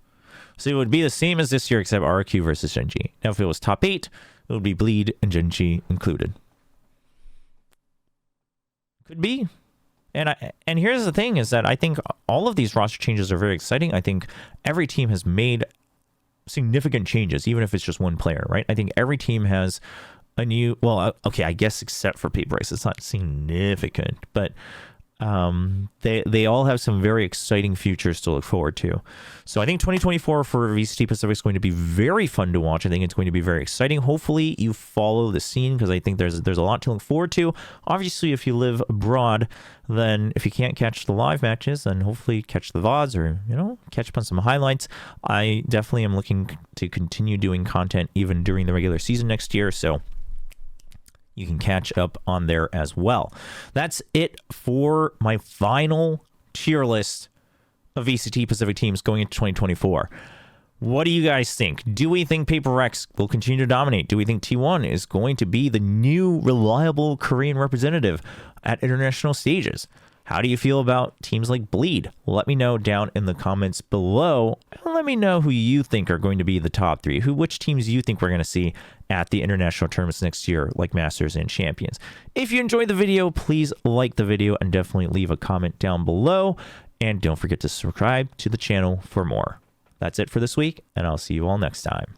So it would be the same as this year, except RQ versus Gen.G. Now, if it was top 8, it would be Bleed and Gen.G included. Could be. And here's the thing, is that I think all of these roster changes are very exciting. I think every team has made significant changes, even if it's just one player, right? I think every team has a new, well, okay, I guess except for PaperX, it's not significant, but they all have some very exciting futures to look forward to. So I think 2024 for VCT Pacific is going to be very fun to watch. I think it's going to be very exciting. Hopefully you follow the scene, because I think there's a lot to look forward to. Obviously, if you live abroad, then if you can't catch the live matches, then hopefully catch the VODs, or, you know, catch up on some highlights. I definitely am looking to continue doing content even during the regular season next year, so you can catch up on there as well. That's it for my final tier list of VCT Pacific teams going into 2024. What do you guys think? Do we think PaperX will continue to dominate? Do we think T1 is going to be the new reliable Korean representative at international stages? How do you feel about teams like Bleed? Let me know down in the comments below. And let me know who you think are going to be the top 3. Which teams you think we're going to see at the international tournaments next year, like Masters and Champions. If you enjoyed the video, please like the video and definitely leave a comment down below. And don't forget to subscribe to the channel for more. That's it for this week, and I'll see you all next time.